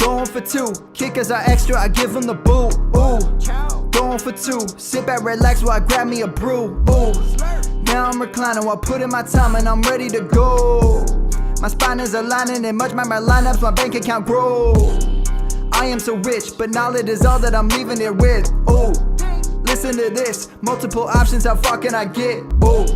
Going for two, kickers are extra, I give them the boot. Ooh, going for two, sit back, relax while I grab me a brew. Ooh, now I'm reclining while putting my time and I'm ready to go. My spine is aligning and much my lineups, my bank account grow. I am so rich, but knowledge is all that I'm leaving it with. Ooh, listen to this, multiple options, how far can I get? Ooh,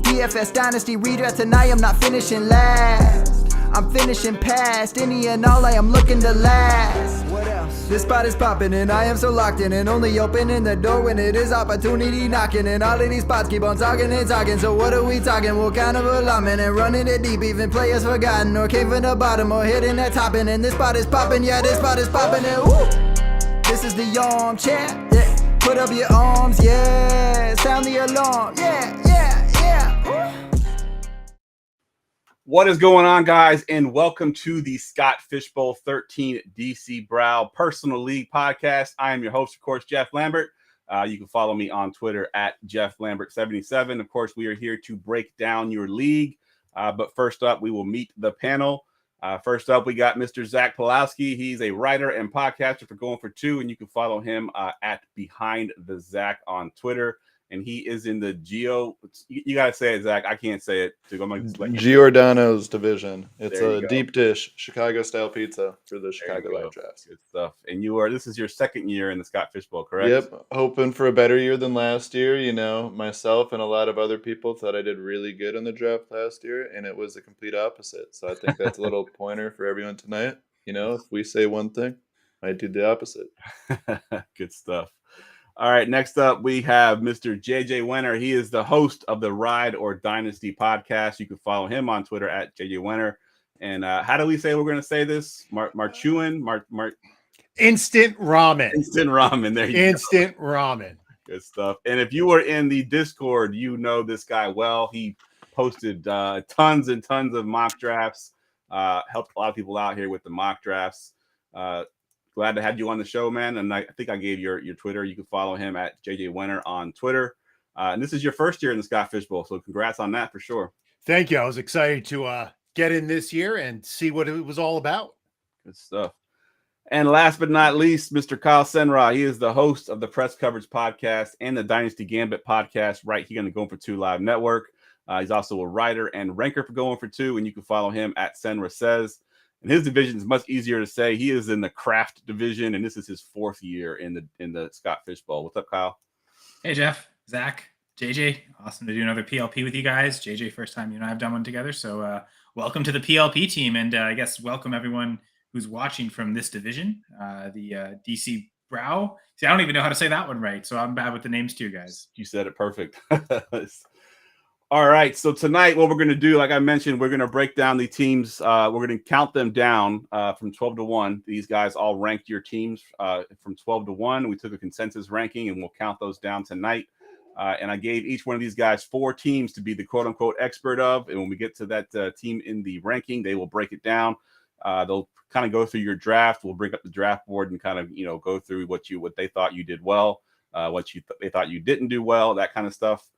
DFS Dynasty redraft tonight, I'm not finishing last. I'm finishing past any and all, I am looking to last. What else? This spot is popping and I am so locked in and only opening the door when it is opportunity knocking. And all of these spots keep on talking and talking. So what are we talking? What kind of alignment? And running it deep, even players forgotten or came from the bottom or hitting that top end. And this spot is popping, yeah, this spot is popping. And woo! This is the armchair, yeah. Put up your arms, yeah. Sound the alarm, yeah, yeah, yeah. Woo! What is going on, guys, and welcome to the Scott Fishbowl 13 DC Brau Personal League Podcast. I am your host, of course, Jeff Lambert. You can follow me on Twitter at Jeff Lambert77. Of course, we are here to break down your league. But first up, we will meet the panel. First up, we got Mr. Zach Pulowski. He's a writer and podcaster for Going for Two, and you can follow him at Behind the Zach on Twitter. And he is in the you got to say it, Zach. I can't say it. So I'm gonna Giordano's division. It's a deep dish, Chicago-style pizza for the Chicago Light Drafts. Good stuff. And this is your second year in the Scott Fishbowl, correct? Yep. Hoping for a better year than last year. You know, myself and a lot of other people thought I did really good in the draft last year, and it was the complete opposite. So I think that's a little pointer for everyone tonight. You know, if we say one thing, I do the opposite. Good stuff. All right, next up, we have Mr. JJ Wenner. He is the host of the Ride or Dynasty podcast. You can follow him on Twitter at JJ Wenner. And how do we say we're going to say this? Marchuan? Instant ramen. Instant ramen. There you Instant ramen. Good stuff. And if you were in the Discord, you know this guy well. He posted tons and tons of mock drafts, helped a lot of people out here with the mock drafts. Glad to have you on the show, man. And I think I gave your Twitter. You can follow him at JJ Wenner on Twitter. And this is your first year in the Scott Fishbowl, so congrats on that for sure. Thank you. I was excited to get in this year and see what it was all about. Good stuff. And last but not least, Mr. Kyle Senra. He is the host of the Press Coverage Podcast and the Dynasty Gambit Podcast right here on the Going for Two Live Network. He's also a writer and ranker for Going for Two, and you can follow him at Senra Says. And his division is much easier to say. He is in the craft division, and this is his fourth year in the Scott Fishbowl. What's up, Kyle? Hey, Jeff, Zach, JJ. Awesome to do another PLP with you guys. JJ, first time you and I have done one together. So welcome to the PLP team, and I guess welcome everyone who's watching from this division, the DC Brau. See, I don't even know how to say that one right, so I'm bad with the names too, guys. You said it perfect. All right, so tonight what we're going to do, like I mentioned, we're going to break down the teams. We're going to count them down from 12 to 1. These guys all ranked your teams from 12 to 1. We took a consensus ranking, and we'll count those down tonight. And I gave each one of these guys 4 teams to be the quote-unquote expert of. And when we get to that team in the ranking, they will break it down. They'll kind of go through your draft. We'll bring up the draft board and kind of, go through what they thought you did well, they thought you didn't do well, that kind of stuff.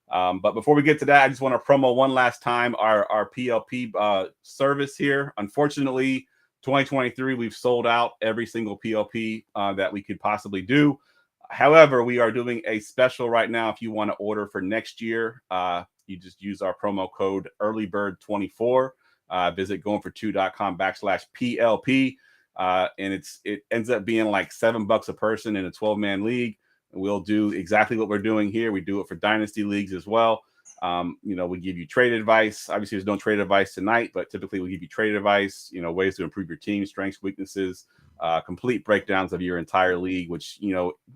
But before we get to that, I just want to promo one last time our PLP service here. Unfortunately, 2023, we've sold out every single PLP that we could possibly do. However, we are doing a special right now. If you want to order for next year, you just use our promo code earlybird24. Visit goingfor2.com/PLP. And it ends up being like $7 a person in a 12-man league. We'll do exactly what we're doing here. We do it for dynasty leagues as well. We give you trade advice. Obviously, there's no trade advice tonight, but typically we give you trade advice, ways to improve your team, strengths, weaknesses, complete breakdowns of your entire league, which,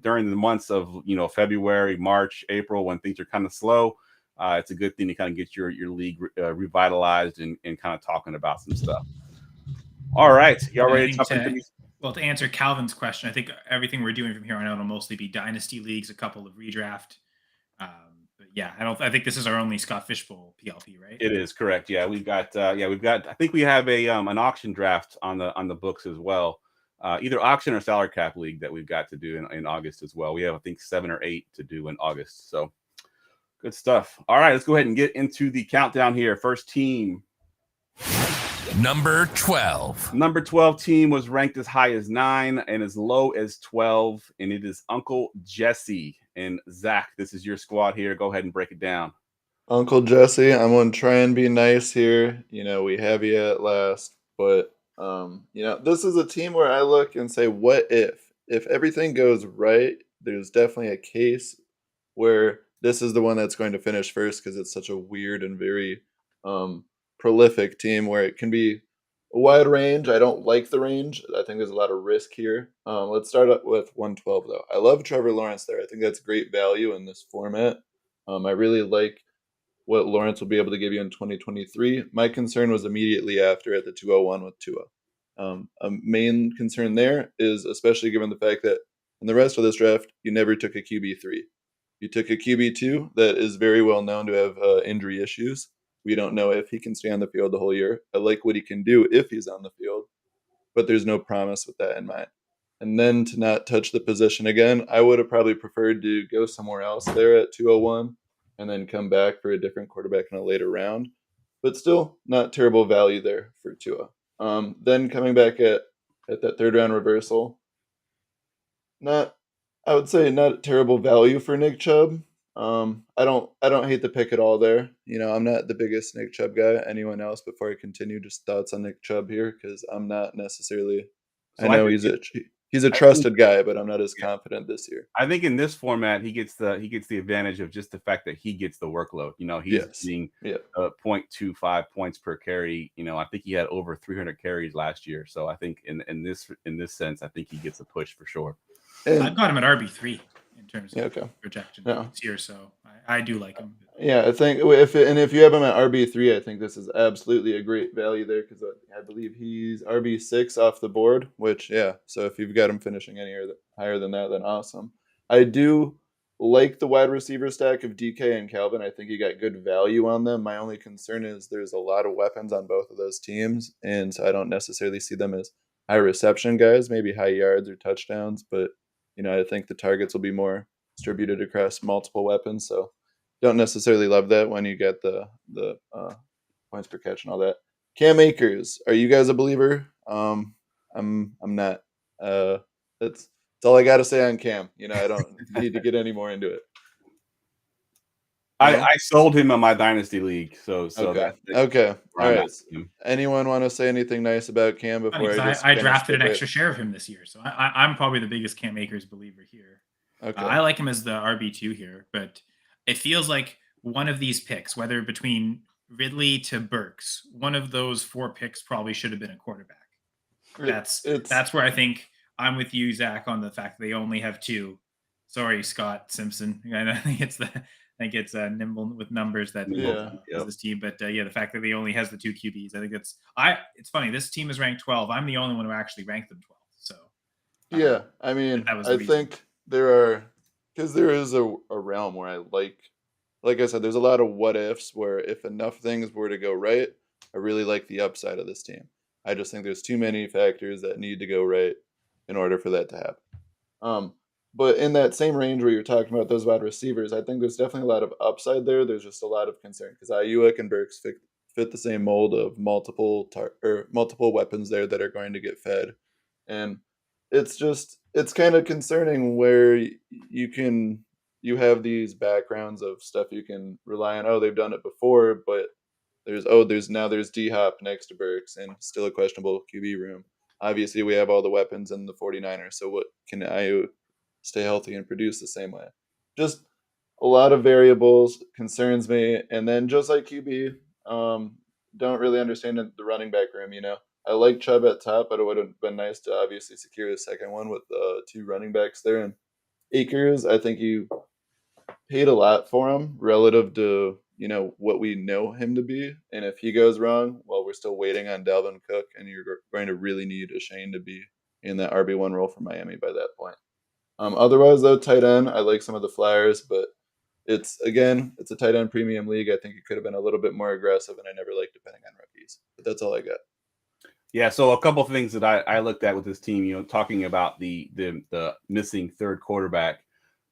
during the months of, February, March, April, when things are kind of slow, it's a good thing to kind of get your league revitalized and kind of talking about some stuff. All right. Y'all ready to talk into these? Well, to answer Calvin's question, I think everything we're doing from here on out will mostly be dynasty leagues, a couple of redraft. But yeah, I think this is our only Scott Fishbowl PLP, right? It is correct. Yeah, we've got. I think we have an auction draft on the books as well. Either auction or salary cap league that we've got to do in August as well. We have, I think, 7 or 8 to do in August. So good stuff. All right, let's go ahead and get into the countdown here. First team. Number 12. Number 12 team was ranked as high as 9 and as low as 12, and it is Uncle Jesse. And Zach, this is your squad here. Go ahead and break it down. Uncle Jesse, I'm going to try and be nice here. We have you at last. But, this is a team where I look and say, what if? If everything goes right, there's definitely a case where this is the one that's going to finish first because it's such a weird and very prolific team where it can be a wide range. I don't like the range. I think there's a lot of risk here. Let's start up with 112, though. I love Trevor Lawrence there. I think that's great value in this format. I really like what Lawrence will be able to give you in 2023. My concern was immediately after at the 201 with Tua. A main concern there is, especially given the fact that in the rest of this draft, you never took a QB3. You took a QB2 that is very well known to have injury issues. We don't know if he can stay on the field the whole year. I like what he can do if he's on the field, but there's no promise with that in mind. And then to not touch the position again, I would have probably preferred to go somewhere else there at 201 and then come back for a different quarterback in a later round. But still, not terrible value there for Tua. Then coming back at that third round reversal, I would say not terrible value for Nick Chubb. I don't hate the pick at all there. I'm not the biggest Nick Chubb guy. Anyone else before I continue? Just thoughts on Nick Chubb here because I'm not necessarily. So I know he's a trusted guy, but I'm not as confident this year. I think in this format, he gets the advantage of just the fact that he gets the workload. He's seeing 0.25 points per carry. I think he had over 300 carries last year. So I think in this sense, I think he gets a push for sure. I've got him at RB3 in terms of projection this year, so I do like him. Yeah, I think if you have him at RB3, I think this is absolutely a great value there because I believe he's RB6 off the board. Which so if you've got him finishing any higher than that, then awesome. I do like the wide receiver stack of DK and Calvin. I think you got good value on them. My only concern is there's a lot of weapons on both of those teams, and so I don't necessarily see them as high reception guys, maybe high yards or touchdowns, but I think the targets will be more distributed across multiple weapons. So don't necessarily love that when you get the points per catch and all that. Cam Akers, are you guys a believer? I'm not. That's all I got to say on Cam. I don't need to get any more into it. I sold him in my dynasty league. So okay. All right. Anyone want to say anything nice about Cam before I drafted an extra share of him this year, so I'm probably the biggest Cam Akers believer here. Okay. I like him as the RB2 here, but it feels like one of these picks, whether between Ridley to Burks, one of those 4 picks probably should have been a quarterback. That's where I think I'm with you, Zach, on the fact that they only have 2. Sorry, Scott Simpson. I think it's nimble with numbers that is this team, but the fact that he only has the 2 QBs, I think it's funny. This team is ranked 12. I'm the only one who actually ranked them 12. So I mean, I think there is a realm where I like I said, there's a lot of what ifs where if enough things were to go right, I really like the upside of this team. I just think there's too many factors that need to go right in order for that to happen. But in that same range where you're talking about those wide receivers, I think there's definitely a lot of upside there. There's just a lot of concern because Ayuk and Burks fit the same mold of multiple weapons there that are going to get fed. And it's kind of concerning where you have these backgrounds of stuff you can rely on. Oh, they've done it before, but there's D-Hop next to Burks and still a questionable QB room. Obviously, we have all the weapons in the 49ers, so what can Ayuk stay healthy and produce the same way? Just a lot of variables concerns me. And then just like QB, don't really understand the running back room, I like Chubb at top, but it would have been nice to obviously secure the second one with 2 running backs there. And Akers, I think you paid a lot for him relative to, what we know him to be. And if he goes wrong, well, we're still waiting on Dalvin Cook, and you're going to really need a Shane to be in that RB1 role for Miami by that point. Otherwise, though, tight end, I like some of the flyers, but it's a tight end premium league. I think it could have been a little bit more aggressive, and I never like depending on rookies. But that's all I got. Yeah, so a couple of things that I looked at with this team, talking about the missing third quarterback.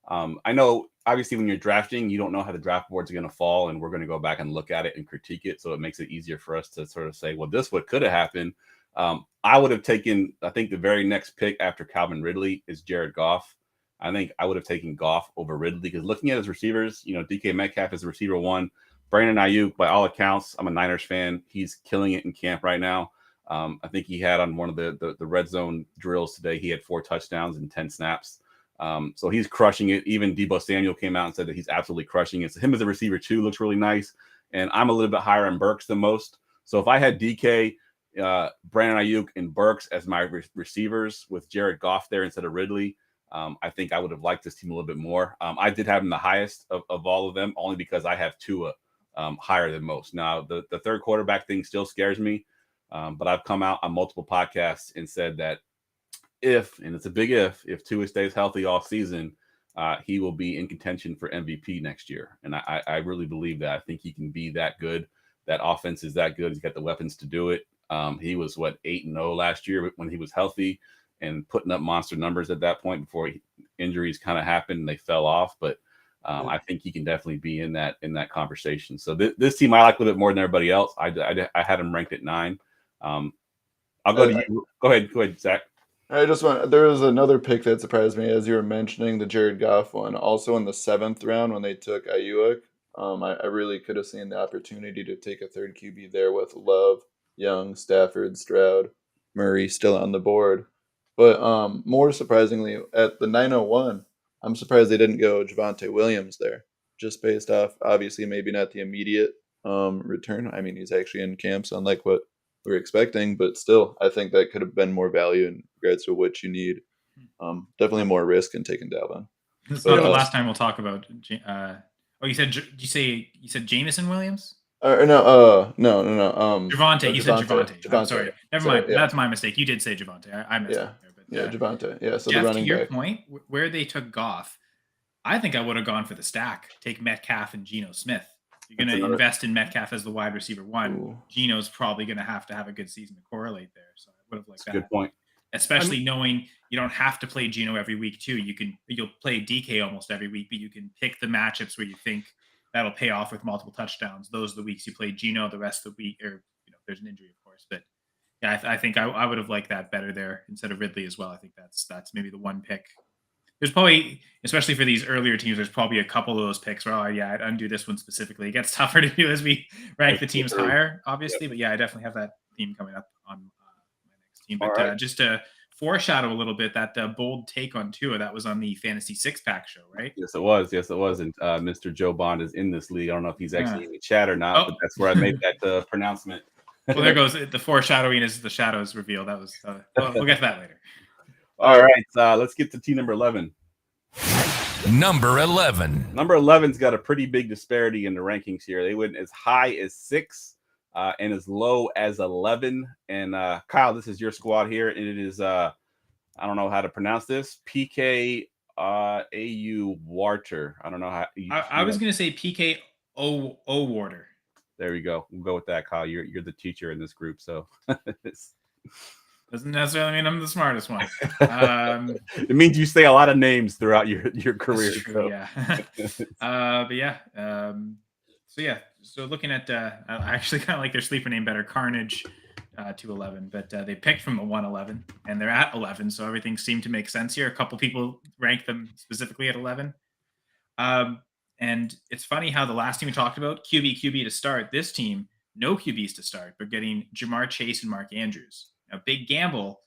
I know obviously when you're drafting, you don't know how the draft boards are going to fall, and we're going to go back and look at it and critique it. So it makes it easier for us to sort of say, well, this what could have happened. I would have taken, I think the very next pick after Calvin Ridley is Jared Goff. I think I would have taken Goff over Ridley because looking at his receivers, DK Metcalf is the receiver 1. Brandon Ayuk, by all accounts, I'm a Niners fan. He's killing it in camp right now. I think he had on one of the red zone drills today, he had 4 touchdowns in 10 snaps. So he's crushing it. Even Deebo Samuel came out and said that he's absolutely crushing it. So him as a receiver too looks really nice. And I'm a little bit higher on Burks than most. So if I had DK, Brandon Ayuk, and Burks as my receivers with Jared Goff there instead of Ridley, I think I would have liked this team a little bit more. I did have him the highest of all of them, only because I have Tua higher than most. Now, the third quarterback thing still scares me, but I've come out on multiple podcasts and said that if, and it's a big if Tua stays healthy all season, he will be in contention for MVP next year. And I really believe that. I think he can be that good. That offense is that good. He's got the weapons to do it. He was 8-0 last year when he was healthy and putting up monster numbers at that point before injuries kind of happened and they fell off. But I think he can definitely be in that conversation. So this team I like a little bit more than everybody else. I had him ranked at 9. I'll go to you. Go ahead, Zach. There was another pick that surprised me as you were mentioning, the Jared Goff one. Also in the 7th round when they took Ayuk, I really could have seen the opportunity to take a third QB there with Love, Young, Stafford, Stroud, Murray still on the board. But more surprisingly, at the 901, I'm surprised they didn't go Javonte Williams there, just based off, obviously, maybe not the immediate return. I mean, he's actually in camp, so unlike what we were expecting, but still, I think that could have been more value in regards to what you need. Definitely more risk in taking Dalvin. It's not the last time we'll talk about. You said Jameson Williams? No. Javonte. You said Javonte. I'm sorry. Never mind. Yeah. That's my mistake. You did say Javonte. I missed it there. But, Javonte. Yeah, so Jeff, the running to your back. point, where they took Goff, I think I would have gone for the stack. Take Metcalf and Geno Smith. You're going to invest in Metcalf as the wide receiver 1. Ooh. Geno's probably going to have a good season to correlate there. So I would have liked that. Good point. Especially knowing you don't have to play Geno every week too. You'll play DK almost every week, but you can pick the matchups where you think that'll pay off with multiple touchdowns. Those are the weeks you play Geno. The rest of the week, or there's an injury, of course. But yeah, I think I would have liked that better there instead of Ridley as well. I think that's maybe the one pick. There's probably, especially for these earlier teams, there's probably a couple of those picks where, I'd undo this one specifically. It gets tougher to do as we rank the teams higher, obviously. But yeah, I definitely have that theme coming up on my next team. But just to foreshadow a little bit, that bold take on Tua, that was on the Fantasy Six-Pack show, right? Yes, it was. And Mr. Joe Bond is in this league. I don't know if he's actually in the chat or not, but that's where I made that pronouncement. Well, there goes the foreshadowing as the shadows reveal. That was we'll get to that later. All right, let's get to team number 11. Number 11. Number 11's got a pretty big disparity in the rankings here. They went as high as 6 and as low as 11. And Kyle, this is your squad here, and it is I don't know how to pronounce this. PK AU Warter. I don't know how. I was going to say PK O Warter. There we go. We'll go with that, Kyle. You're the teacher in this group, so doesn't necessarily mean I'm the smartest one. It means you say a lot of names throughout your career. True, so. Yeah. So looking at, I actually kind of like their sleeper name better, Carnage to 11, but they picked from the 111 and they're at 11. So everything seemed to make sense here. A couple people ranked them specifically at 11. And it's funny how the last team we talked about, QB to start, this team, no QBs to start, but getting Jamar Chase and Mark Andrews. A big gamble,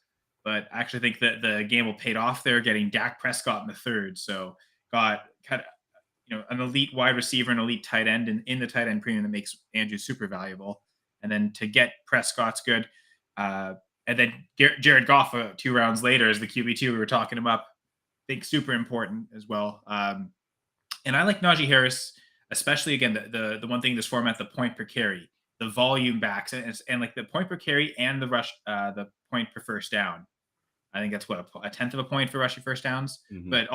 but I actually think that the gamble paid off there, getting Dak Prescott in the 3rd. So got kind of, an elite wide receiver and elite tight end in the tight end premium that makes Andrews super valuable. And then to get Prescott's good. And then Jared Goff 2 rounds later as the QB2 we were talking about. I think super important as well. And I like Najee Harris, especially again, the one thing in this format, the point per carry, the volume backs, and like the point per carry and the rush, the point per first down. I think that's what a 10th of a point for rushing first downs. Mm-hmm. But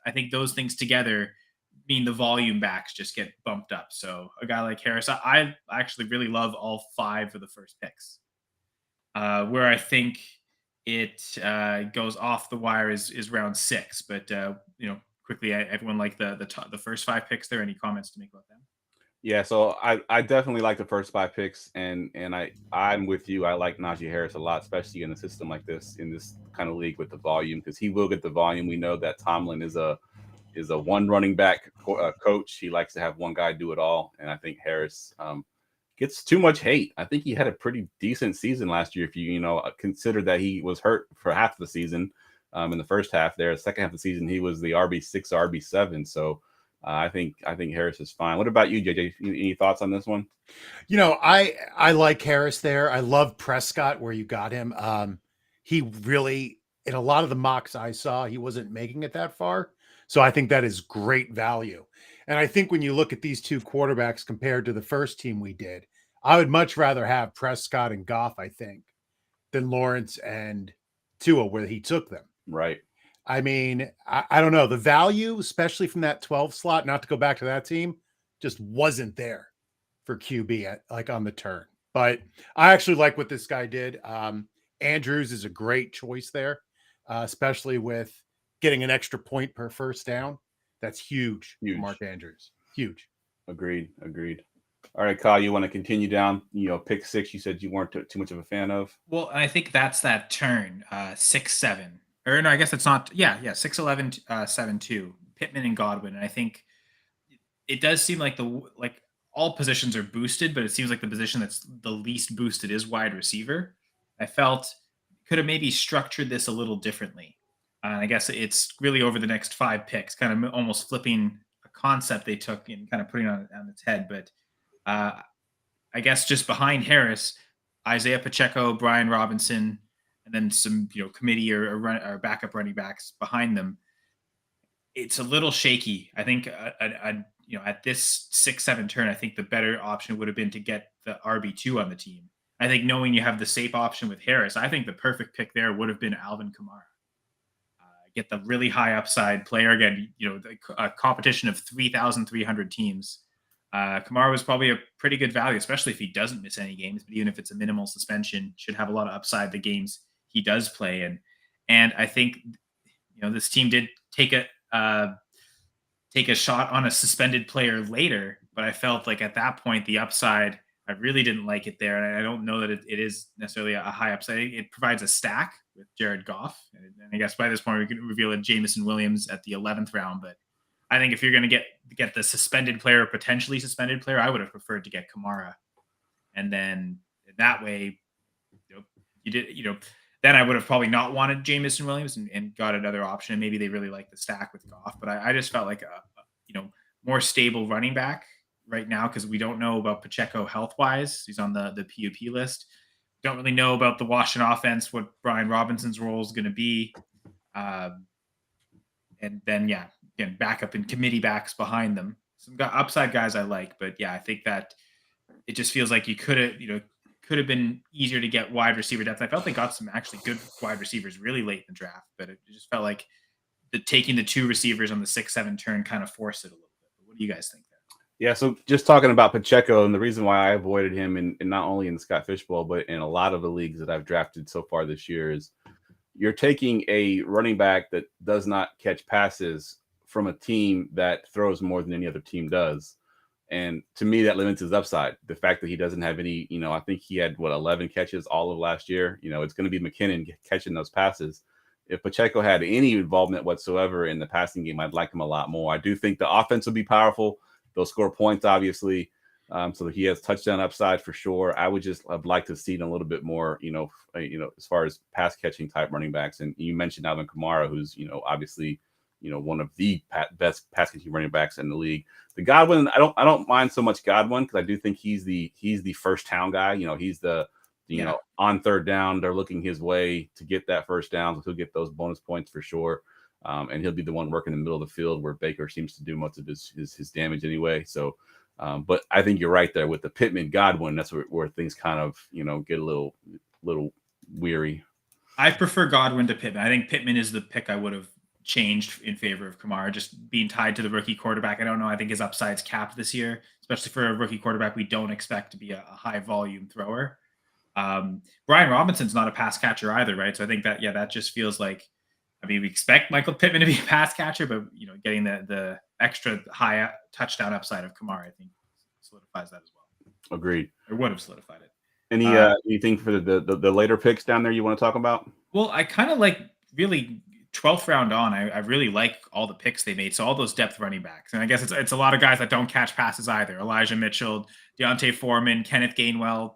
I think those things together mean the volume backs just get bumped up. So a guy like Harris, I actually really love all 5 of the first picks. Where I think it goes off the wire is round 6, but quickly, everyone like the first 5 picks there. Any comments to make about them? Yeah, so I definitely like the first 5 picks, and I'm with you. I like Najee Harris a lot, especially in a system like this, in this kind of league with the volume, because he will get the volume. We know that Tomlin is a one running back coach. He likes to have one guy do it all, and I think Harris gets too much hate. I think he had a pretty decent season last year, if you consider that he was hurt for half the season in the first half. There, the second half of the season, he was the RB6, RB7. So. I think Harris is fine. What about you, JJ? Any thoughts on this one? I like Harris there. I love Prescott where you got him. He really, in a lot of the mocks I saw, he wasn't making it that far. So I think that is great value. And I think when you look at these 2 quarterbacks compared to the first team we did, I would much rather have Prescott and Goff, I think, than Lawrence and Tua where he took them. Right. I mean, I don't know. The value, especially from that 12 slot, not to go back to that team, just wasn't there for QB on the turn. But I actually like what this guy did. Andrews is a great choice there, especially with getting an extra point per first down. That's huge. For Mark Andrews. Huge. Agreed. All right, Kyle, you want to continue down, pick 6 you said you weren't too much of a fan of? Well, I think that's that turn, 6-7. Or no, I guess it's not. Yeah, 6-11, 7-2. Pittman and Godwin. And I think it does seem like all positions are boosted, but it seems like the position that's the least boosted is wide receiver. I felt could have maybe structured this a little differently. I guess it's really over the next 5 picks, kind of almost flipping a concept they took and kind of putting it on its head. But I guess just behind Harris, Isaiah Pacheco, Brian Robinson, and then some committee or backup running backs behind them. It's a little shaky. I think at this 6-7 turn, I think the better option would have been to get the RB2 on the team. I think knowing you have the safe option with Harris, I think the perfect pick there would have been Alvin Kamara. Get the really high upside player again. A competition of 3,300 teams. Kamara was probably a pretty good value, especially if he doesn't miss any games. But even if it's a minimal suspension, should have a lot of upside the games he does play in. And I think this team did take a shot on a suspended player later, but I felt like at that point the upside, I really didn't like it there, and I don't know that it is necessarily a high upside. It provides a stack with Jared Goff, and I guess by this point we can reveal a Jameson Williams at the 11th round. But I think if you're going to get the suspended player, potentially suspended player, I would have preferred to get Kamara, and then that way, you did then I would have probably not wanted Jameson Williams and got another option. Maybe they really like the stack with Goff, but I just felt like a more stable running back right now, because we don't know about Pacheco health-wise. He's on the PUP list. Don't really know about the Washington offense, what Brian Robinson's role is going to be. And then, again, backup and committee backs behind them. Some upside guys I like, but I think that it just feels like you could have been easier to get wide receiver depth. I felt they got some actually good wide receivers really late in the draft, but it just felt like taking the 2 receivers on the 6-7 turn kind of forced it a little bit. But what do you guys think there? Yeah, so just talking about Pacheco, and the reason why I avoided him in not only in the Scott Fish Bowl, but in a lot of the leagues that I've drafted so far this year, is you're taking a running back that does not catch passes from a team that throws more than any other team does. And to me, that limits his upside. The fact that he doesn't have any, I think he had 11 catches all of last year. It's going to be McKinnon catching those passes. If Pacheco had any involvement whatsoever in the passing game, I'd like him a lot more. I do think the offense will be powerful. They'll score points, obviously. So he has touchdown upside for sure. I'd like to see a little bit more, as far as pass catching type running backs. And you mentioned Alvin Kamara, who's, obviously, one of the best pass catching running backs in the league. The Godwin, I don't mind so much Godwin, because I do think he's the first down guy. He's the on third down, they're looking his way to get that first down, so he'll get those bonus points for sure. And he'll be the one working in the middle of the field where Baker seems to do most of his damage anyway. So, but I think you're right there with the Pittman Godwin. That's where things kind of get a little weary. I prefer Godwin to Pittman. I think Pittman is the pick I would have changed in favor of Kamara, just being tied to the rookie quarterback. I don't know. I think his upside's capped this year, especially for a rookie quarterback we don't expect to be a high volume thrower. Brian Robinson's not a pass catcher either, right? So I think that just feels like I mean, we expect Michael Pittman to be a pass catcher, but getting the extra high touchdown upside of Kamara, I think solidifies that as well. Agreed. Or would have solidified it. Anything for the later picks down there you want to talk about? Well, I kind of like really 12th round on. I really like all the picks they made. So all those depth running backs, and I guess it's a lot of guys that don't catch passes either. Elijah Mitchell, Deontay Foreman, Kenneth Gainwell,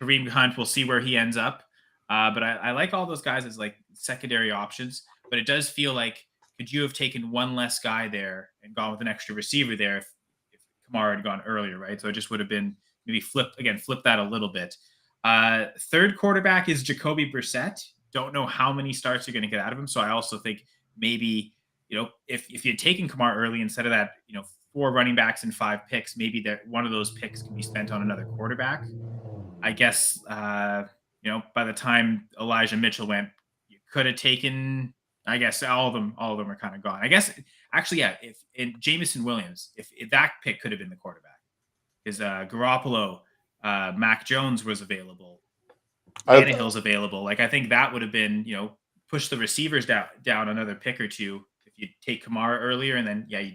Kareem Hunt. We'll see where he ends up. But I like all those guys as like secondary options. But it does feel like, could you have taken one less guy there and gone with an extra receiver there if Kamara had gone earlier, right? So it just would have been maybe flip that a little bit. Third quarterback is Jacoby Brissett. Don't know how many starts you're going to get out of him. So I also think maybe, if you had taken Kamara early instead of that, 4 running backs and 5 picks, maybe that one of those picks can be spent on another quarterback. I guess, by the time Elijah Mitchell went, you could have taken, I guess all of them are kind of gone. I guess actually, yeah. If in Jamison Williams, if that pick could have been the quarterback, because Garoppolo, Mac Jones was available, Tannehill's available. Like I think that would have been, push the receivers down another pick or two if you take Kamara earlier, and then you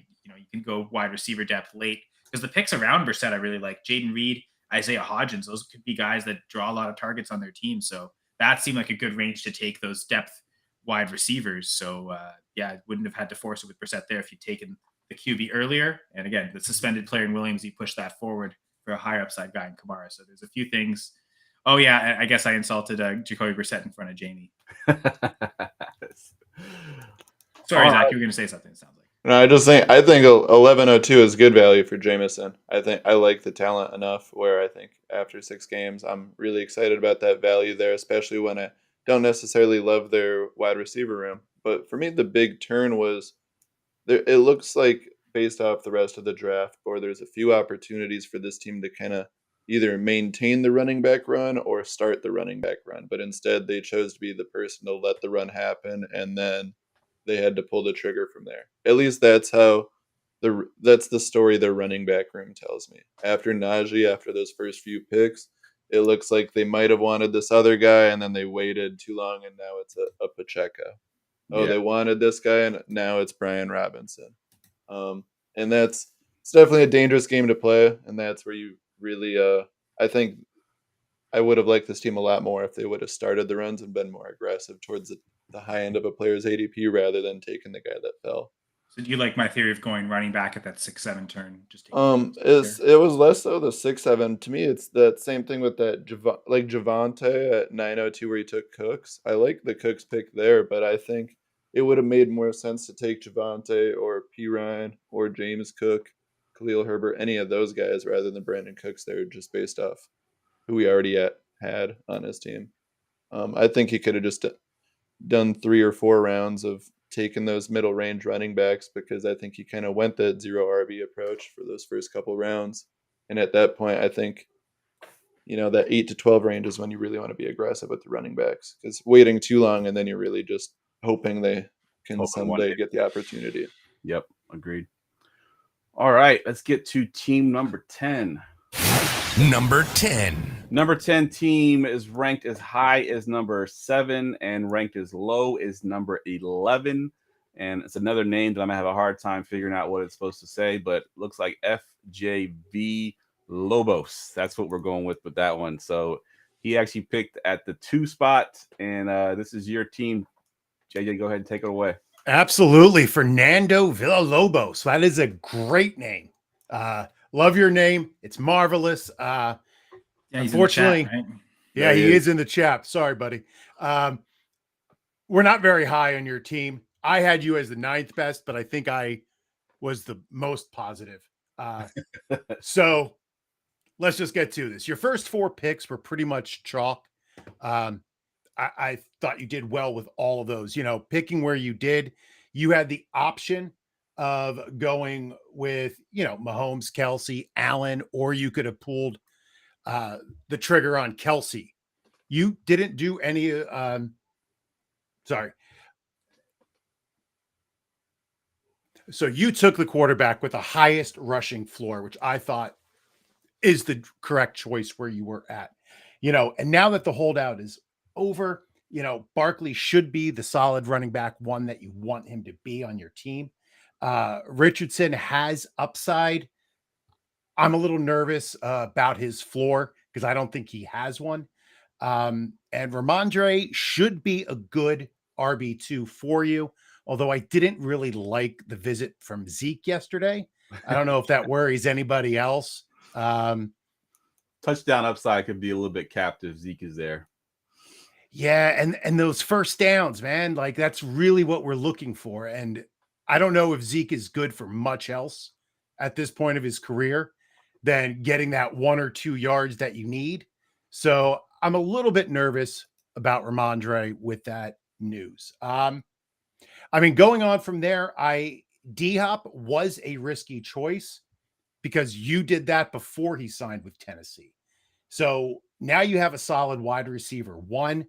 can go wide receiver depth late, because the picks around Brissett I really like. Jaden Reed, Isaiah Hodgins, those could be guys that draw a lot of targets on their team. So that seemed like a good range to take those depth wide receivers. So wouldn't have had to force it with Brissett there if you'd taken the QB earlier. And again, the suspended player in Williams, he pushed that forward for a higher upside guy in Kamara. So there's a few things. Oh yeah, I guess I insulted Jacoby Brissett in front of Jamie. Sorry, Zach, you were going to say something. It sounds like. No, I think 1102 is good value for Jamison. I like the talent enough where I think after 6 games, I'm really excited about that value there, especially when I don't necessarily love their wide receiver room. But for me, the big turn was there. It looks like based off the rest of the draft board, there's a few opportunities for this team to kind of either maintain the running back run or start the running back run. But instead, they chose to be the person to let the run happen, and then they had to pull the trigger from there. At least that's the story their running back room tells me. After Najee, after those first few picks, it looks like they might have wanted this other guy, and then they waited too long, and now it's a Pacheco. Oh, They wanted this guy, and now it's Brian Robinson. And it's definitely a dangerous game to play, and that's where you really, I think I would have liked this team a lot more if they would have started the runs and been more aggressive towards the high end of a player's ADP rather than taking the guy that fell. So do you like my theory of going running back at that 6-7 turn? It was less so the 6-7. To me, it's that same thing with that Javonte at 902 where he took Cooks. I like the Cooks pick there, but I think it would have made more sense to take Javonte or P. Ryan or James Cook, Khalil Herbert, any of those guys rather than Brandon Cooks there, just based off who he already had on his team. I think he could have just done 3 or 4 rounds of taking those middle range running backs, because I think he kind of went that 0 RB approach for those first couple rounds. And at that point, I think, that 8 to 12 range is when you really want to be aggressive with the running backs, because waiting too long and then you're really just hoping they can someday get the opportunity. Yep. Agreed. All right. Let's get to team number 10. Number 10. Number 10 team is ranked as high as number 7 and ranked as low as number 11. And it's another name that I'm going to have a hard time figuring out what it's supposed to say, but looks like FJV Lobos. That's what we're going with that one. So he actually picked at the 2 spot, and this is your team. JJ, go ahead and take it away. Absolutely. Fernando Villalobos. That is a great name. Love your name. It's marvelous. Unfortunately, chat, right? Yeah, he is in the chat. Sorry, buddy. We're not very high on your team. I had you as the 9th best, but I think I was the most positive. So let's just get to this. Your first 4 picks were pretty much chalk. I thought you did well with all of those. Picking where you did, you had the option of going with, Mahomes, Kelsey, Allen, or you could have pulled the trigger on Kelsey. You didn't do any, sorry. So you took the quarterback with the highest rushing floor, which I thought is the correct choice where you were at, and now that the holdout is over, Barkley should be the solid running back one that you want him to be on your team. Richardson has upside. I'm a little nervous about his floor because I don't think he has one. And Ramondre should be a good RB2 for you, although I didn't really like the visit from Zeke yesterday. I don't know if that worries anybody else. Touchdown upside could be a little bit capped if Zeke is there. Yeah, and those first downs, man, like that's really what we're looking for. And I don't know if Zeke is good for much else at this point of his career than getting that 1 or 2 yards that you need. So I'm a little bit nervous about Ramondre with that news. Going on from there, D-Hop was a risky choice because you did that before he signed with Tennessee. So now you have a solid wide receiver one.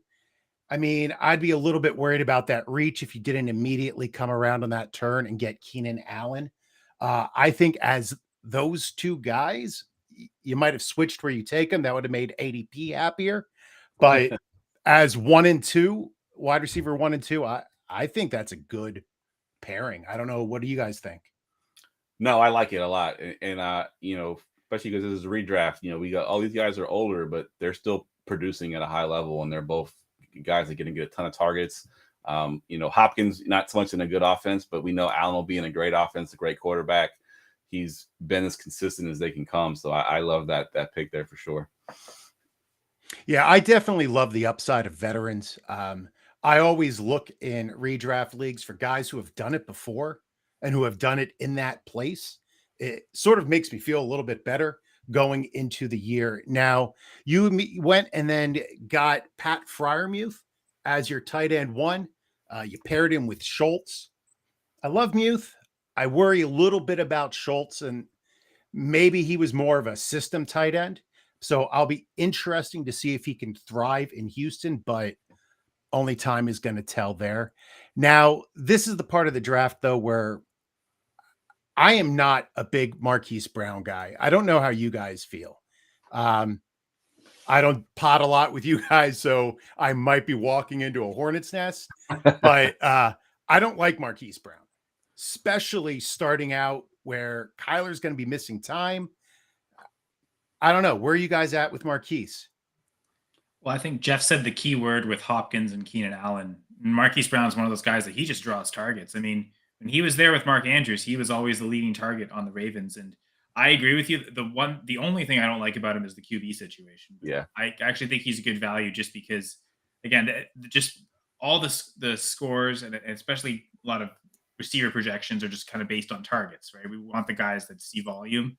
I'd be a little bit worried about that reach if you didn't immediately come around on that turn and get Keenan Allen. I think as those two guys, you might have switched where you take them. That would have made ADP happier. But as 1 and 2, wide receiver 1 and 2, I think that's a good pairing. I don't know. What do you guys think? No, I like it a lot. And especially because this is a redraft, we got all these guys are older, but they're still producing at a high level, and they're both guys that are going to get a ton of targets. Hopkins, not so much in a good offense, but we know Allen will be in a great offense, a great quarterback. He's been as consistent as they can come. So I love that pick there for sure. Yeah, I definitely love the upside of veterans. I always look in redraft leagues for guys who have done it before and who have done it in that place. It sort of makes me feel a little bit better going into the year. Now, you went and then got Pat Freiermuth as your tight end one. You paired him with Schultz. I love Muth. I worry a little bit about Schultz, and maybe he was more of a system tight end. So I'll be interesting to see if he can thrive in Houston, but only time is going to tell there. Now, this is the part of the draft, though, where I am not a big Marquise Brown guy. I don't know how you guys feel. I don't pot a lot with you guys, so I might be walking into a hornet's nest, but I don't like Marquise Brown, especially starting out where Kyler's going to be missing time. I don't know. Where are you guys at with Marquise? Well, I think Jeff said the key word with Hopkins and Keenan Allen. Marquise Brown's one of those guys that he just draws targets. When he was there with Mark Andrews, he was always the leading target on the Ravens. And I agree with you. The only thing I don't like about him is the QB situation. Yeah. I actually think he's a good value just because, again, just all the scores and especially a lot of receiver projections are just kind of based on targets, right? We want the guys that see volume.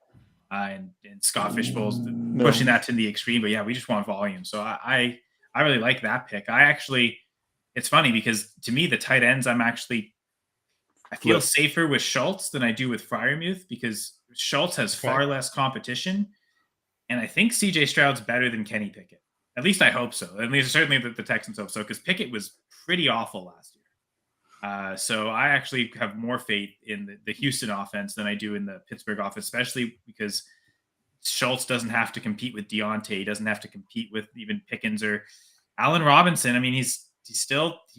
And Scott Fishbowl's pushing that to the extreme, but yeah, we just want volume. So I really like that pick. It's funny because to me, the tight ends, I feel safer with Schultz than I do with Freiermuth because Schultz has far less competition. And I think CJ Stroud's better than Kenny Pickett. At least I hope so. At least certainly the Texans hope so, because Pickett was pretty awful last year. So I actually have more faith in the Houston offense than I do in the Pittsburgh offense, especially because Schultz doesn't have to compete with Deontay. He doesn't have to compete with even Pickens or Allen Robinson. He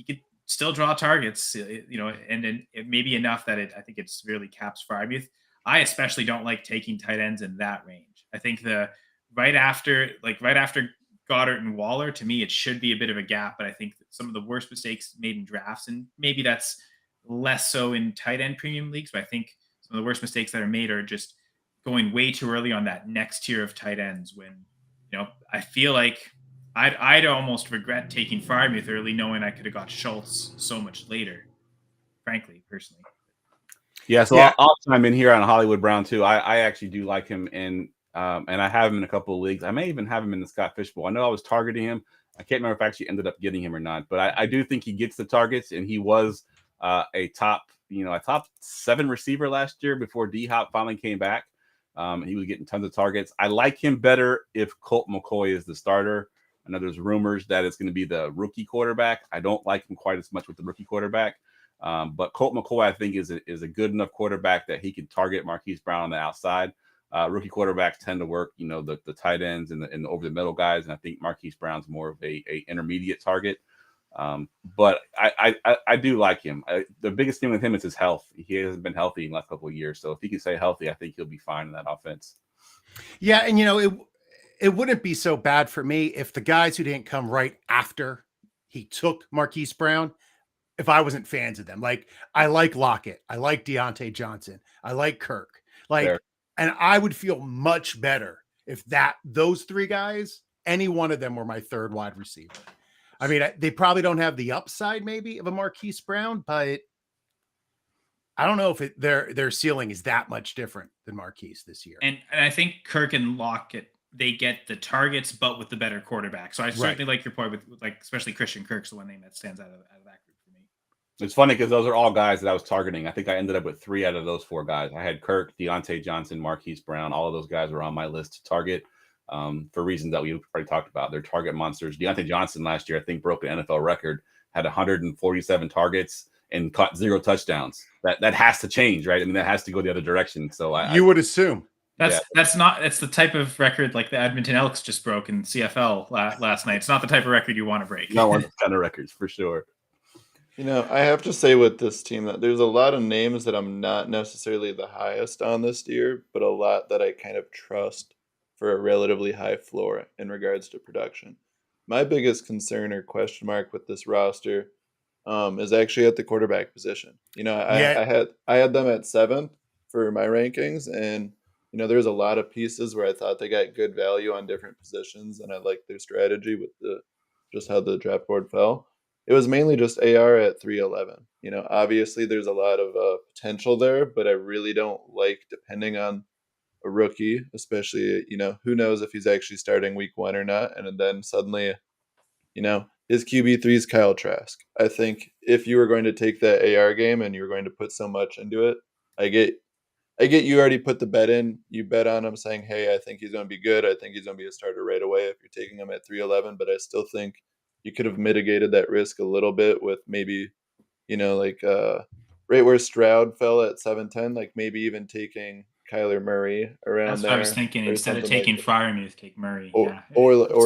could still draw targets, and maybe enough that I think it severely caps Freiermuth. I especially don't like taking tight ends in that range. I think right after Goddard and Waller, to me, it should be a bit of a gap, but I think that some of the worst mistakes made in drafts, and maybe that's less so in tight end premium leagues, but I think some of the worst mistakes that are made are just going way too early on that next tier of tight ends when, I feel like I'd almost regret taking Freiermuth early knowing I could have got Schultz so much later, frankly, personally. Yeah, so I'll chime in here on Hollywood Brown too. I actually do like him, and I have him in a couple of leagues. I may even have him in the Scott Fishbowl. I know I was targeting him. I can't remember if I actually ended up getting him or not, but I do think he gets the targets, and he was a top 7 receiver last year before D-Hop finally came back. He was getting tons of targets. I like him better if Colt McCoy is the starter. I know there's rumors that it's going to be the rookie quarterback. I don't like him quite as much with the rookie quarterback. But Colt McCoy, I think, is a good enough quarterback that he can target Marquise Brown on the outside. Rookie quarterbacks tend to work, the tight ends and the over the middle guys. And I think Marquise Brown's more of a intermediate target. But I do like him. The biggest thing with him is his health. He hasn't been healthy in the last couple of years. So if he can stay healthy, I think he'll be fine in that offense. Yeah, and it wouldn't be so bad for me if the guys who didn't come right after he took Marquise Brown, if I wasn't fans of them. Like, I like Lockett, I like Deontay Johnson, I like Kirk. Like, Fair. and I would feel much better if those three guys, any one of them were my third wide receiver. I mean, they probably don't have the upside maybe of a Marquise Brown, but I don't know if their ceiling is that much different than Marquise this year. And I think Kirk and Lockett, they get the targets, but with the better quarterback. So I certainly like your point with like, especially Christian Kirk's the one name that stands out of that group for me. It's funny because those are all guys that I was targeting. I think I ended up with 3 out of those 4 guys. I had Kirk, Deontay Johnson, Marquise Brown. All of those guys were on my list to target for reasons that we already talked about. They're target monsters. Deontay Johnson last year, I think, broke an NFL record, had 147 targets and caught 0 touchdowns. That has to change, right? I mean, that has to go the other direction. So you would assume. That's the type of record like the Edmonton Elks just broke in CFL last night. It's not the type of record you want to break. Not one of those kind of records for sure. You know, I have to say with this team that there's a lot of names that I'm not necessarily the highest on this year, but a lot that I kind of trust for a relatively high floor in regards to production. My biggest concern or question mark with this roster is actually at the quarterback position. You know, I had them at 7th for my rankings, and you know, there's a lot of pieces where I thought they got good value on different positions, and I liked their strategy with just how the draft board fell. It was mainly just AR at 311. You know, obviously there's a lot of potential there, but I really don't like depending on a rookie, especially, you know, who knows if he's actually starting week 1 or not. And then suddenly, you know, his QB3 is Kyle Trask. I think if you were going to take that AR game and you were going to put so much into it, I get you already put the bet in. You bet on him saying, hey, I think he's going to be good. I think he's going to be a starter right away if you're taking him at 311. But I still think you could have mitigated that risk a little bit with maybe, you know, like right where Stroud fell at 710, like maybe even taking Kyler Murray around That's there. what I was thinking. Instead of taking Freiermuth, take Murray. Or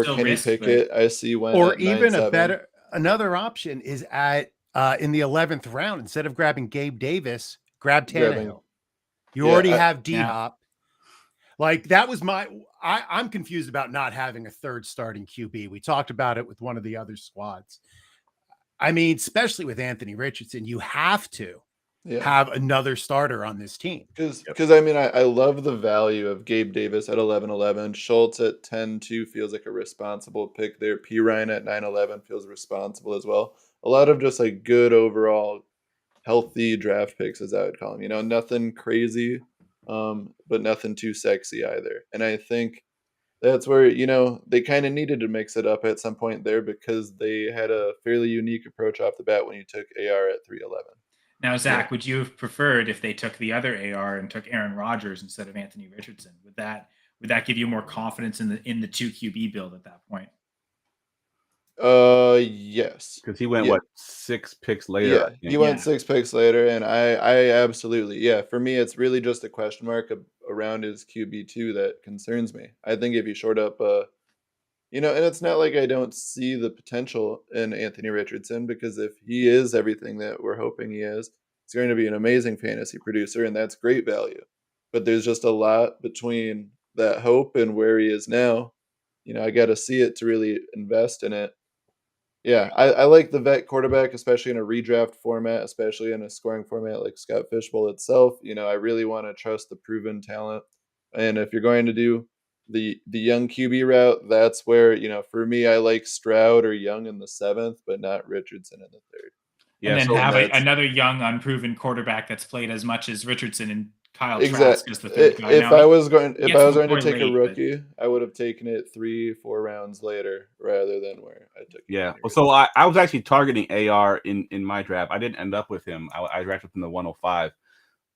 Kenny Pickett. I see when. Or even another option is at in the 11th round, instead of grabbing Gabe Davis, grab Tannehill. You already have D-Hop. Like, that was I'm confused about not having a third starting QB. We talked about it with one of the other squads. I mean, especially with Anthony Richardson, you have to have another starter on this team. Because I mean, I love the value of Gabe Davis at 11-11. Schultz at 10-2 feels like a responsible pick there. P. Ryan at 9-11 feels responsible as well. A lot of just like good overall healthy draft picks, as I would call them. You know, nothing crazy, but nothing too sexy either. And I think that's where, you know, they kind of needed to mix it up at some point there because they had a fairly unique approach off the bat when you took AR at 311. Now, Zach, would you have preferred if they took the other AR and took Aaron Rodgers instead of Anthony Richardson? Would that give you more confidence in the 2 QB build at that point? Yes. Because he went 6 picks later. Yeah, he went 6 picks later, and I absolutely, for me, it's really just a question mark around his QB2 that concerns me. I think if he shored up, you know, and it's not like I don't see the potential in Anthony Richardson, because if he is everything that we're hoping he is, he's going to be an amazing fantasy producer, and that's great value. But there's just a lot between that hope and where he is now. You know, I got to see it to really invest in it. Yeah, I like the vet quarterback, especially in a redraft format, especially in a scoring format like Scott Fishbowl itself. You know, I really want to trust the proven talent. And if you're going to do the young QB route, that's where, you know, for me, I like Stroud or Young in the 7th, but not Richardson in the 3rd. Yeah, and then have another young, unproven quarterback that's played as much as Richardson and Kyle Trask is the 3rd guy. If I was going to take a rookie, I would have taken it 3-4 rounds later rather than where I took it. Yeah. Well, so I was actually targeting AR in my draft. I didn't end up with him. I drafted him the 105.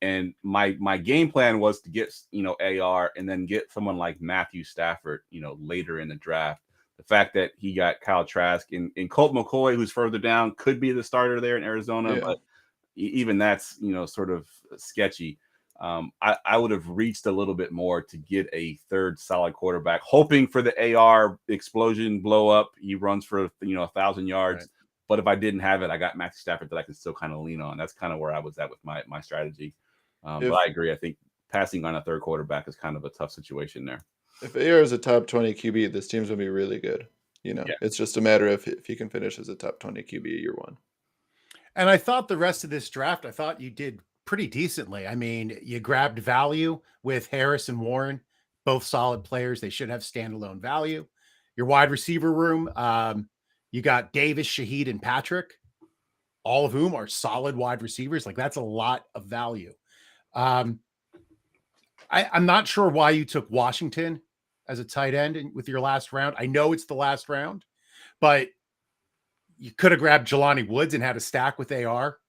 And my game plan was to get, you know, AR and then get someone like Matthew Stafford, you know, later in the draft. The fact that he got Kyle Trask and Colt McCoy, who's further down, could be the starter there in Arizona, but even that's, you know, sort of sketchy. I would have reached a little bit more to get a 3rd solid quarterback, hoping for the AR explosion blow up. He runs for, you know, 1,000 yards. Right. But if I didn't have it, I got Matthew Stafford that I can still kind of lean on. That's kind of where I was at with my strategy. But I agree. I think passing on a third quarterback is kind of a tough situation there. If AR is a top 20 QB, this team's gonna be really good. Yeah. It's just a matter of if he can finish as a top 20 QB year one. And I thought the rest of this draft, I thought you did pretty decently. I mean, you grabbed value with Harris and Warren, both solid players. They should have standalone value. Your wide receiver room, you got Davis, Shaheed, and Patrick, all of whom are solid wide receivers. Like, that's a lot of value. I'm not sure why you took Washington as a tight end with your last round. I know it's the last round, but you could have grabbed Jelani Woods and had a stack with AR.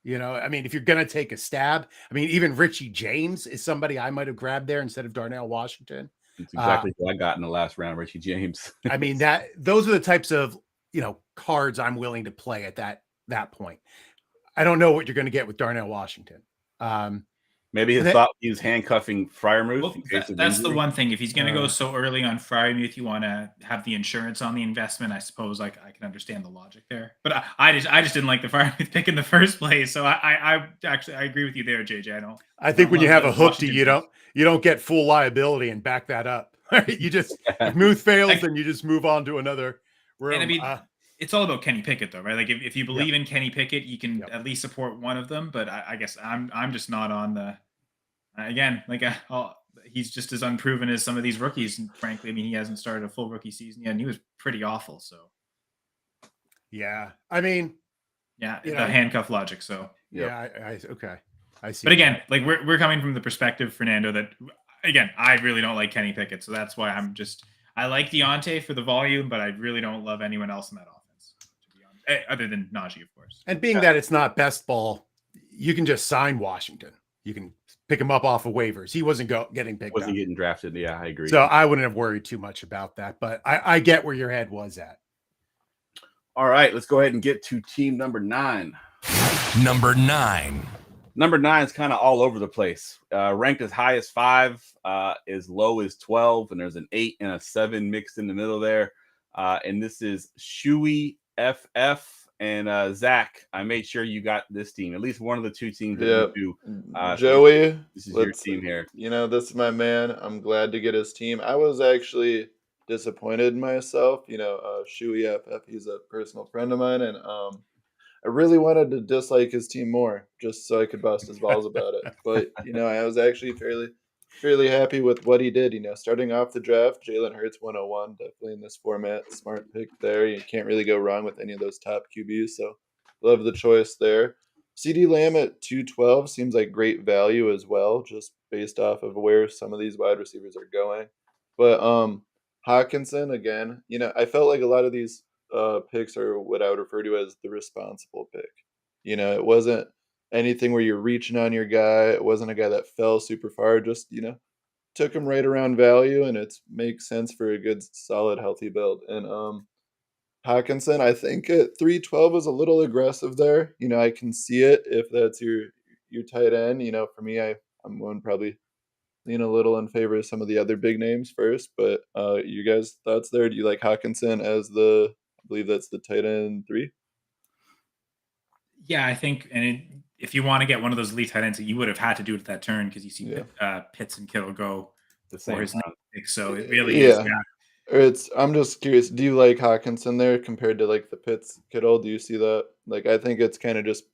I mean, if you're going to take a stab, I mean, even Richie James is somebody I might have grabbed there instead of Darnell Washington. It's exactly what I got in the last round, Richie James. I mean, those are the types of, cards I'm willing to play at that point. I don't know what you're going to get with Darnell Washington. Maybe his thought he was handcuffing Freiermuth. Well, that's the one thing. If he's going to go so early on Freiermuth, you want to have the insurance on the investment. I suppose I can understand the logic there, but I just didn't like the Freiermuth pick in the first place. So I agree with you there, JJ. I think when you have a hooked, you don't get full liability and back that up. You just if Muth fails, then you just move on to another room. And I mean, it's all about Kenny Pickett, though, right? Like if you believe in Kenny Pickett, you can at least support one of them. But I guess I'm just not on the. Again, he's just as unproven as some of these rookies. And frankly, I mean, he hasn't started a full rookie season yet, and he was pretty awful. So, yeah, I mean, the handcuff logic. So, okay, I see. But again, like we're coming from the perspective, Fernando, that again, I really don't like Kenny Pickett, so that's why I like Deontay for the volume, but I really don't love anyone else in that offense, to be honest, other than Najee, of course. And being that it's not best ball, you can just sign Washington. You can pick him up off of waivers. He wasn't getting picked up. Wasn't getting drafted. Yeah, I agree. So I wouldn't have worried too much about that, but I get where your head was at. All right, let's go ahead and get to team number 9. Number 9. Number 9 is kind of all over the place. Ranked as high as 5, as low as 12, and there's an 8 and a 7 mixed in the middle there. And this is Shuey FF and Zach. I made sure you got this team, at least one of the two teams that you do. Joey, this is your team here. This is my man. I'm glad to get his team. I was actually disappointed in myself. Shuey FF, he's a personal friend of mine, and I really wanted to dislike his team more just so I could bust his balls about it. But, I was actually fairly happy with what he did. Starting off the draft, Jalen Hurts 101, definitely in this format. Smart pick there. You can't really go wrong with any of those top QBs. So love the choice there. CeeDee Lamb at 212 seems like great value as well, just based off of where some of these wide receivers are going. But Hawkinson, again, I felt like a lot of these picks are what I would refer to as the responsible pick. It wasn't anything where you're reaching on your guy. It wasn't a guy that fell super far. Just, took him right around value, and it makes sense for a good, solid, healthy build. And Hawkinson, I think at 312 is a little aggressive there. I can see it if that's your tight end. For me, I'm going probably lean a little in favor of some of the other big names first. But you guys' thoughts there? Do you like Hawkinson as I believe that's the tight end 3? Yeah, I think, if you want to get one of those elite tight ends, you would have had to do it at that turn because you see Pitts and Kittle go before his pick. So it really is. Yeah. I'm just curious. Do you like Hawkinson there compared to like the Pitts Kittle? Do you see that? Like, I think it's kind of just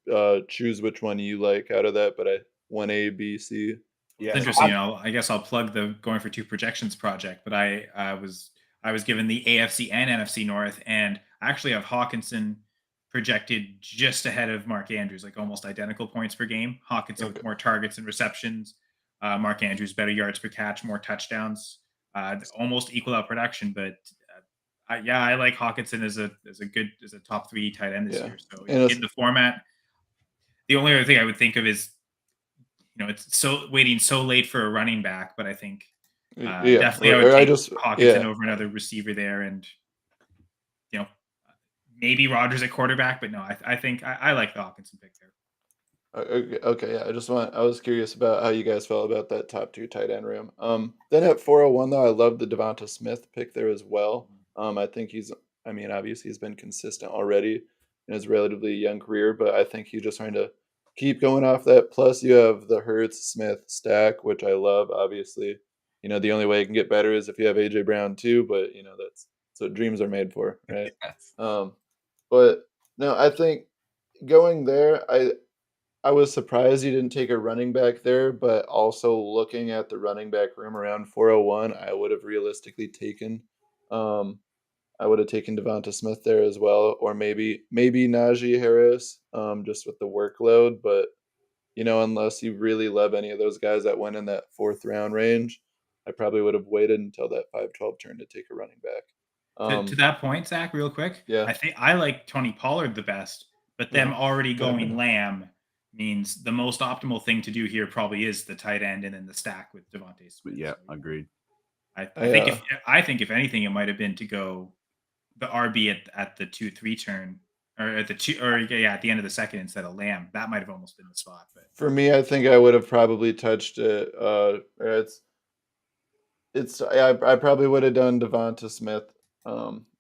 choose which one you like out of that. But 1A, B, C. Yeah, it's interesting. I guess I'll plug the Going for Two projections project. But I was given the AFC and NFC North, and I actually have Hawkinson projected just ahead of Mark Andrews, like almost identical points per game. Hawkinson with more targets and receptions. Mark Andrews better yards per catch, more touchdowns. Almost equal out production, but I like Hawkinson as a top 3 tight end this year. So in the format, the only other thing I would think of is, it's so waiting so late for a running back, but I think definitely I would take Hawkinson over another receiver there, and maybe Rodgers at quarterback, but no, I think I like the Hawkinson pick there. Okay, yeah. I was curious about how you guys felt about that top 2 tight end room. Then at 401 though, I love the Devonta Smith pick there as well. I think he's I mean, obviously he's been consistent already in his relatively young career, but I think he's just trying to keep going off that. Plus, you have the Hurts Smith stack, which I love. Obviously, the only way it can get better is if you have AJ Brown too. But that's what dreams are made for, right? Yes. But no, I think going there, I was surprised he didn't take a running back there, but also looking at the running back room around 401, I would have realistically taken Devonta Smith there as well, or maybe Najee Harris, just with the workload. But unless you really love any of those guys that went in that 4th round range, I probably would have waited until that 5-12 turn to take a running back. To that point, Zach, real quick, Yeah. I think I like Tony Pollard the best, but them already going Lamb means the most optimal thing to do here probably is the tight end and then the stack with Devontae Smith. Yeah, So, agreed. I think if anything, it might have been to go the RB at the 2-3 turn, or at the at the end of the second instead of Lamb. That might have almost been the spot. But For me, I think I would have probably touched it. I probably would have done Devonta Smith.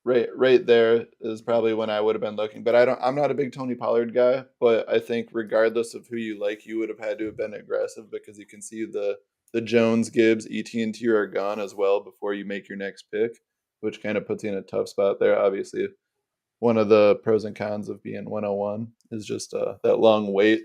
Right there is probably when I would have been looking. But I'm not a big Tony Pollard guy. But I think regardless of who you like, you would have had to have been aggressive, because you can see the Jones, Gibbs, ET&T are gone as well before you make your next pick, which kind of puts you in a tough spot there. Obviously, one of the pros and cons of being 101 is just that long wait.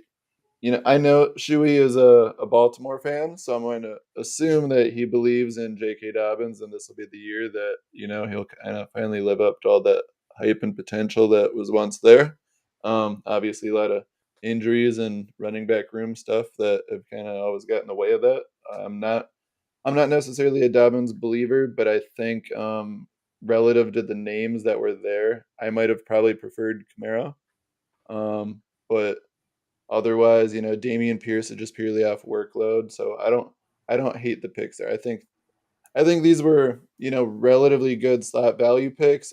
I know Shuey is a Baltimore fan, so I'm going to assume that he believes in J.K. Dobbins, and this will be the year that, he'll kind of finally live up to all that hype and potential that was once there. Obviously, a lot of injuries and running back room stuff that have kind of always gotten in the way of that. I'm not necessarily a Dobbins believer, but I think relative to the names that were there, I might have probably preferred Kamara. But otherwise, Damian Pierce is just purely off workload, so I don't hate the picks there. I think these were, relatively good slot value picks.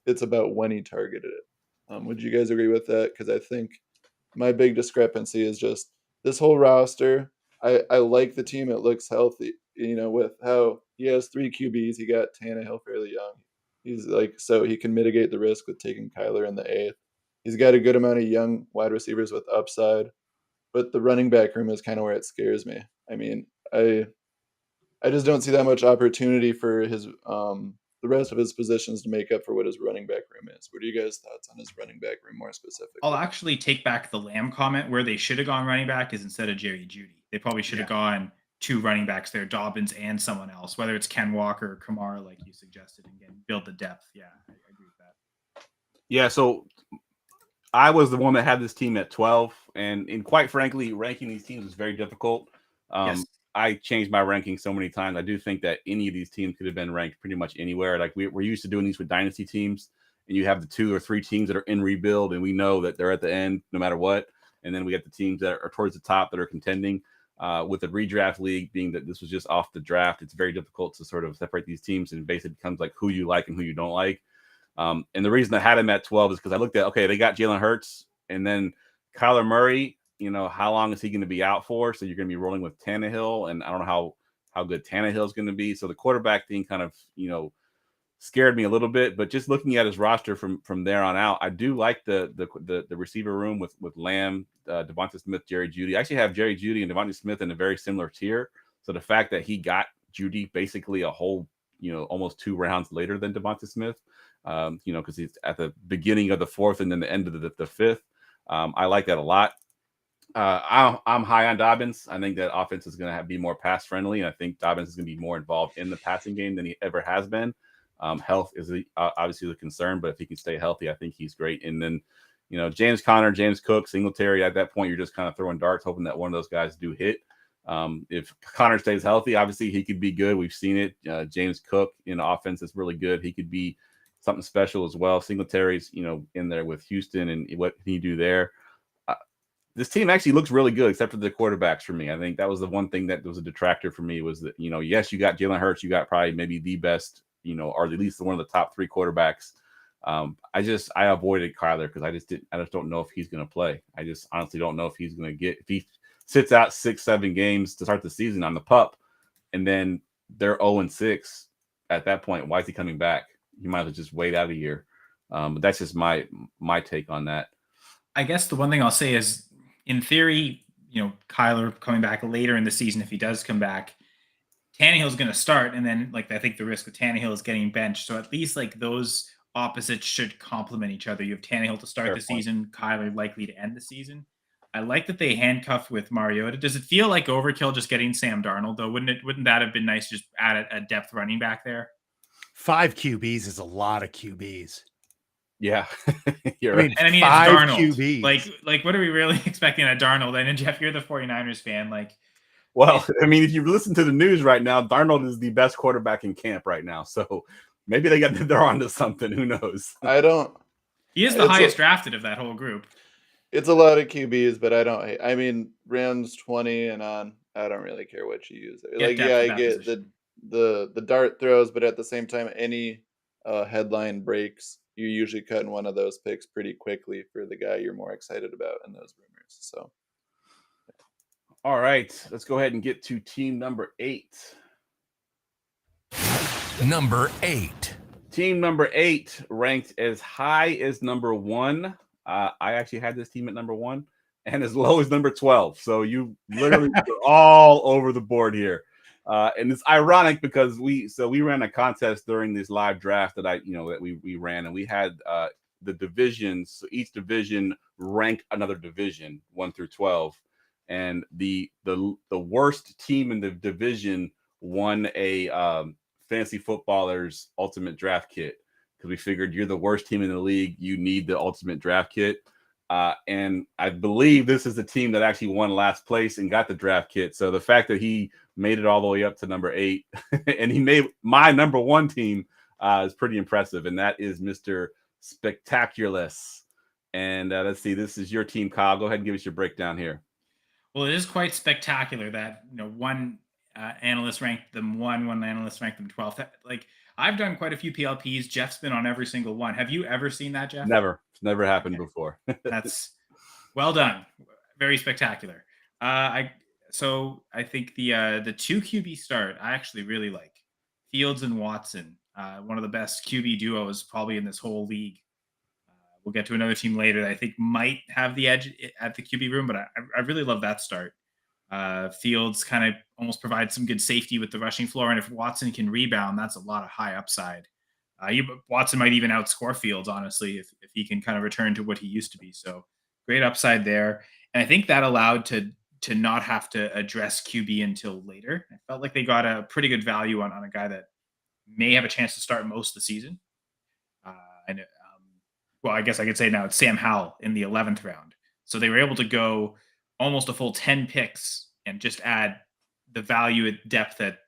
It's about when he targeted it. Would you guys agree with that? Because I think my big discrepancy is just this whole roster. I like the team. It looks healthy, with how he has 3 QBs. He got Tannehill fairly young. He's so he can mitigate the risk with taking Kyler in the 8th. He's got a good amount of young wide receivers with upside, but the running back room is kind of where it scares me. I mean, I just don't see that much opportunity for his the rest of his positions to make up for what his running back room is. What are you guys' thoughts on his running back room more specifically? I'll actually take back the Lamb comment. Where they should have gone running back is instead of Jerry Jeudy. They probably should have gone 2 running backs there, Dobbins and someone else, whether it's Ken Walker or Kamara, like you suggested, and again, build the depth. Yeah, I agree with that. Yeah, so I was the one that had this team at 12, and quite frankly, ranking these teams is very difficult. Yes. I changed my ranking so many times. I do think that any of these teams could have been ranked pretty much anywhere. Like we're used to doing these with dynasty teams, and you have the 2 or 3 teams that are in rebuild, and we know that they're at the end no matter what. And then we got the teams that are towards the top that are contending. With the redraft league being that this was just off the draft, it's very difficult to sort of separate these teams, and basically becomes like who you like and who you don't like. And the reason I had him at 12 is because I looked at, okay, they got Jalen Hurts, and then Kyler Murray, how long is he going to be out for? So you're going to be rolling with Tannehill, and I don't know how good Tannehill is going to be. So the quarterback thing kind of, scared me a little bit. But just looking at his roster from there on out, I do like the receiver room with Lamb, Devonta Smith, Jerry Jeudy. I actually have Jerry Jeudy and Devonta Smith in a very similar tier. So the fact that he got Jeudy basically a whole, almost 2 rounds later than Devonta Smith, because he's at the beginning of the 4th and then the end of the 5th. I like that a lot. I'm high on Dobbins. I think that offense is going to be more pass friendly, and I think Dobbins is going to be more involved in the passing game than he ever has been. Health is obviously the concern, but if he can stay healthy, I think he's great. And then, James Conner, James Cook, Singletary, at that point, you're just kind of throwing darts, hoping that one of those guys do hit. If Conner stays healthy, obviously he could be good. We've seen it. James Cook in offense is really good. He could be something special as well. Singletary's, in there with Houston, and what can he do there? This team actually looks really good, except for the quarterbacks for me. I think that was the one thing that was a detractor for me, was that, yes, you got Jalen Hurts, you got probably maybe the best, or at least one of the top 3 quarterbacks. I avoided Kyler because I just don't know if he's going to play. I just honestly don't know if he's going to if he sits out 6-7 games to start the season on the pup, and then they're 0-6 at that point. Why is he coming back? you might as well just wait out a year. But that's just my take on that. I guess the one thing I'll say is, in theory, Kyler coming back later in the season, if he does come back, Tannehill's going to start, and then I think the risk with Tannehill is getting benched. So at least those opposites should complement each other. You have Tannehill to start Fair the point. season, Kyler likely to end the season. I like that they handcuff with Mariota. Does it feel like overkill just getting Sam Darnold though? Wouldn't that have been nice to just add a depth running back there? 5 QBs is a lot of QBs. Yeah, you're I right. mean, And I mean, 5 it's Darnold. QBs. What are we really expecting at Darnold? And Jeff, you're the 49ers fan. Well, I mean, if you listen to the news right now, Darnold is the best quarterback in camp right now. So maybe they're onto something. Who knows? He is the highest drafted of that whole group. It's a lot of QBs, but I mean, rounds 20 and on, I don't really care what you use. I get the dart throws, but at the same time, any headline breaks, you're usually cutting one of those picks pretty quickly for the guy you're more excited about in those rumors. So, all right, let's go ahead and get to team number 8. Number 8. Team number 8 ranked as high as number 1. I actually had this team at number 1 and as low as number 12. So you literally are all over the board here. And it's ironic because we ran a contest during this live draft that we ran, and we had the divisions. So each division ranked another division 1 through 12, and the worst team in the division won a Fantasy Footballers Ultimate Draft Kit, because we figured you're the worst team in the league, you need the Ultimate Draft Kit. And I believe this is the team that actually won last place and got the draft kit. So the fact that he made it all the way up to number 8 and he made my number 1 team is pretty impressive. And that is Mr. Spectaculous. And let's see, this is your team, Kyle. Go ahead and give us your breakdown here. Well, it is quite spectacular that one analyst ranked them 1 analyst ranked them 12th. I've done quite a few PLPs. Jeff's been on every single one. Have you ever seen that, Jeff? Never. It's never happened before. That's well done. Very spectacular. I think the 2 QB start I actually really like. Fields and Watson, one of the best QB duos probably in this whole league. We'll get to another team later that I think might have the edge at the QB room, but I really love that start. Fields kind of almost provides some good safety with the rushing floor, and if Watson can rebound, that's a lot of high upside. Watson might even outscore Fields, honestly, if he can kind of return to what he used to be. So great upside there, and I think that allowed to not have to address QB until later. I felt like they got a pretty good value on a guy that may have a chance to start most of the season. Well, I guess I could say now it's Sam Howell in the 11th round. So they were able to go almost a full 10 picks and just add the value at depth at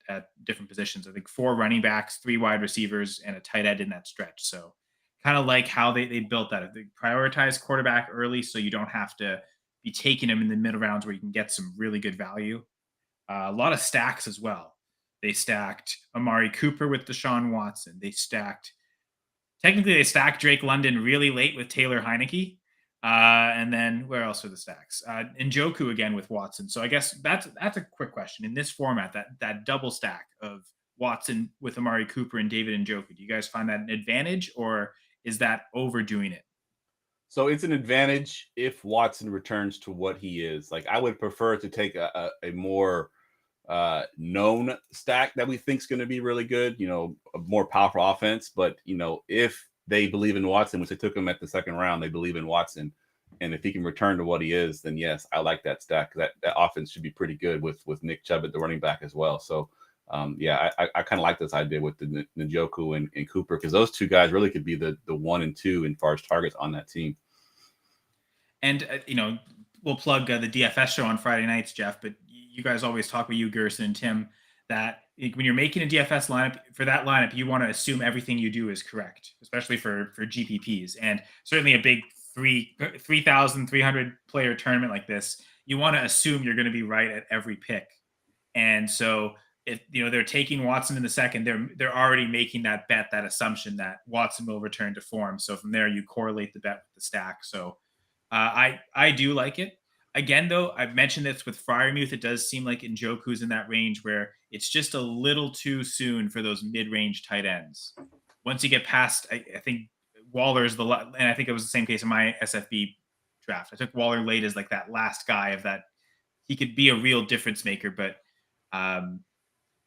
different positions. I think 4 running backs, 3 wide receivers, and a tight end in that stretch. So kind of like how they built that. They prioritize quarterback early so you don't have to be taking him in the middle rounds where you can get some really good value. A lot of stacks as well. They stacked Amari Cooper with Deshaun Watson. They stacked Drake London really late with Taylor Heineke. And then where else are the stacks? Njoku again with Watson. So I guess that's a quick question. In this format, that double stack of Watson with Amari Cooper and David Njoku, do you guys find that an advantage, or is that overdoing it? So it's an advantage if Watson returns to what he is. I would prefer to take a more known stack that we think is going to be really good, a more powerful offense. But, if they believe in Watson, which they took him at the 2nd round, they believe in Watson. And if he can return to what he is, then yes, I like that stack. That offense should be pretty good with Nick Chubb at the running back as well. So, I kind of like this idea with the Njoku and Cooper, because those 2 guys really could be the 1 and 2 in far as targets on that team. And, we'll plug the DFS show on Friday nights, Jeff, but you guys always talk with you, Gerson and Tim, that when you're making a DFS lineup, for that lineup, you want to assume everything you do is correct, especially for GPPs. And certainly a big 3,300 player tournament like this, you want to assume you're going to be right at every pick. And so if they're taking Watson in the 2nd, they're already making that bet, that assumption that Watson will return to form. So from there, you correlate the bet with the stack. So I do like it. Again, though, I've mentioned this with Freiermuth. It does seem like Njoku's in that range where it's just a little too soon for those mid-range tight ends. once you get past, I think Waller's and I think it was the same case in my SFB draft. I took Waller late as like that last guy of that. He could be a real difference maker, but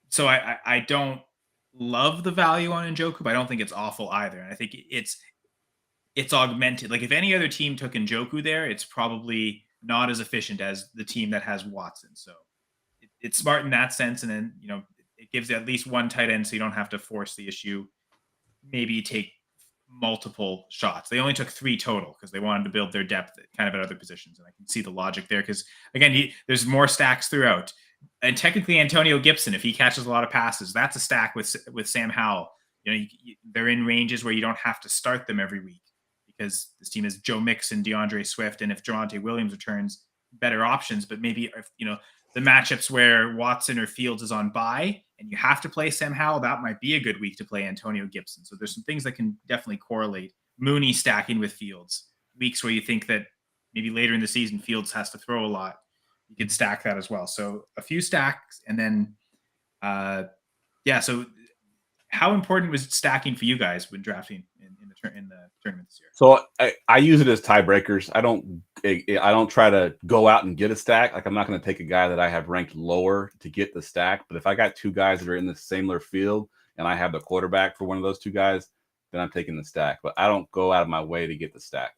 so I don't love the value on Njoku, but I don't think it's awful either. And I think it's augmented. Like if any other team took Njoku there, it's probably not as efficient as the team that has Watson. So it's smart in that sense. And then, it gives at least one tight end so you don't have to force the issue. Maybe take multiple shots. They only took 3 total because they wanted to build their depth kind of at other positions. And I can see the logic there because, again, there's more stacks throughout. And technically Antonio Gibson, if he catches a lot of passes, that's a stack with Sam Howell. They're in ranges where you don't have to start them every week because this team is Joe Mixon, DeAndre Swift, and if Javonte Williams returns, better options. But maybe if the matchups where Watson or Fields is on bye and you have to play Sam Howell, that might be a good week to play Antonio Gibson. So there's some things that can definitely correlate. Mooney stacking with Fields. Weeks where you think that maybe later in the season Fields has to throw a lot, you could stack that as well. So a few stacks, and then so how important was stacking for you guys when drafting in the tournament this year? So I use it as tiebreakers. I don't try to go out and get a stack. Like I'm not going to take a guy that I have ranked lower to get the stack. But if I got 2 guys that are in the similar field and I have the quarterback for one of those 2 guys, then I'm taking the stack. But I don't go out of my way to get the stack.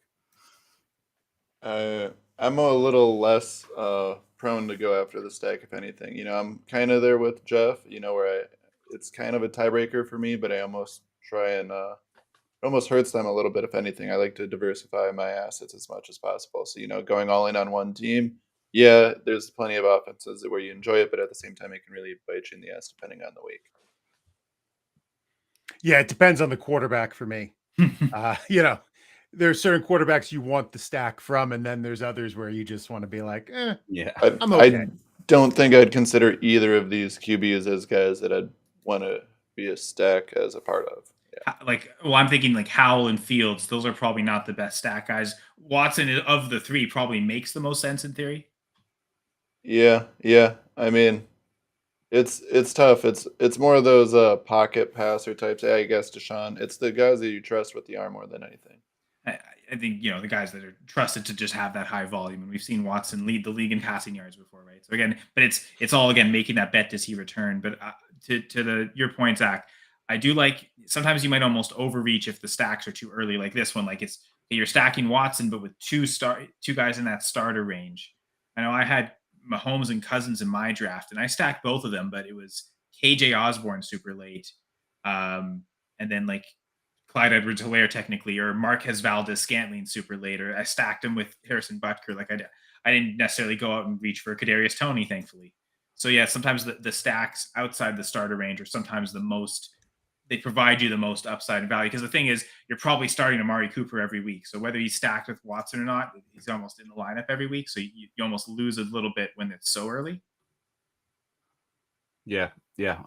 I'm a little less prone to go after the stack, if anything. I'm kind of there with Jeff, where it's kind of a tiebreaker for me, but I almost try and it almost hurts them a little bit, if anything. I like to diversify my assets as much as possible. So, going all in on one team, there's plenty of offenses where you enjoy it, but at the same time, it can really bite you in the ass depending on the week. Yeah, it depends on the quarterback for me. There's certain quarterbacks you want the stack from, and then there's others where you just want to be like, I'm okay. I don't think I'd consider either of these QBs as guys that I'd want to be a stack as a part of. Yeah. I'm thinking like Howell and Fields. Those are probably not the best stack guys. Watson of the 3 probably makes the most sense in theory. Yeah. I mean, it's tough. It's more of those pocket passer types. I guess Deshaun. It's the guys that you trust with the arm more than anything. I think the guys that are trusted to just have that high volume, and we've seen Watson lead the league in passing yards before, right? So again, but it's all again making that bet, does he return? But to your point, Zach, I do like sometimes you might almost overreach if the stacks are too early, like this one. Like you're stacking Watson, but with 2 guys in that starter range. I know I had Mahomes and Cousins in my draft, and I stacked both of them, but it was KJ Osborne super late, and then like Clyde Edwards-Helaire technically, or Marquez Valdes-Scantling super late, or I stacked him with Harrison Butker. Like I didn't necessarily go out and reach for Kadarius Toney, thankfully. So yeah, sometimes the stacks outside the starter range are sometimes they provide you the most upside and value. Because the thing is, you're probably starting Amari Cooper every week. So whether he's stacked with Watson or not, he's almost in the lineup every week. So you almost lose a little bit when it's so early. Yeah.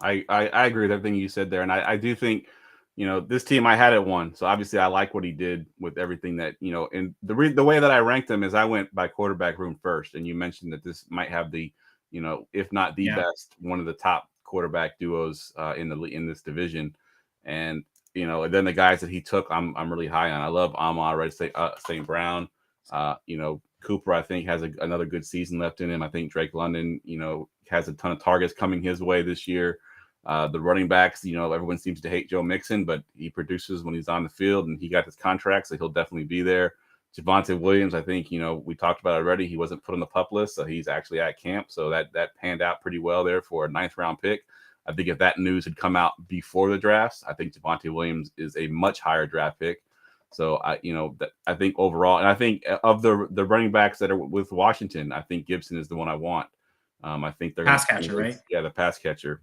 I agree with everything you said there. And I do think, this team I had at 1. So obviously I like what he did with everything that, and the way that I ranked him is I went by quarterback room first. And you mentioned that this might have the, if not the best, one of the top quarterback duos in this division. And, then the guys that he took, I'm really high on. I love Amon St. Brown. Cooper, I think, has another good season left in him. I think Drake London, has a ton of targets coming his way this year. The running backs, everyone seems to hate Joe Mixon, but he produces when he's on the field, and he got his contract, so he'll definitely be there. Javonte Williams, I think, we talked about it already. He wasn't put on the PUP list, so he's actually at camp. So that panned out pretty well there for a 9th round pick. I think if that news had come out before the drafts, I think Javonte Williams is a much higher draft pick. So I think overall, and I think of the running backs that are with Washington, I think Gibson is the one I want. I think they're pass catcher, right? Yeah, the pass catcher.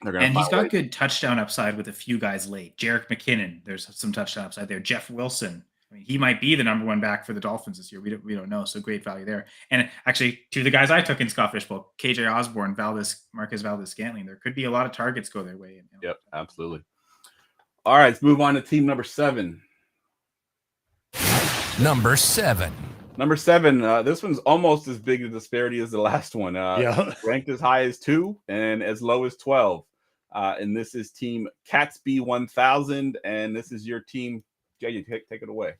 And he's got good touchdown upside with a few guys late. Jerick McKinnon, there's some touchdown upside there. Jeff Wilson, he might be the number 1 back for the Dolphins this year. We don't know, so great value there. And actually, 2 of the guys I took in Scott Fishbowl, KJ Osborne, Marquez Valdes-Scantling, there could be a lot of targets go their way. Yep, absolutely. All right, let's move on to team number 7. Number 7. Number 7, this one's almost as big a disparity as the last one. Ranked as high as 2 and as low as 12. And this is team Catsby 1000. And this is your team. JJ, take it away.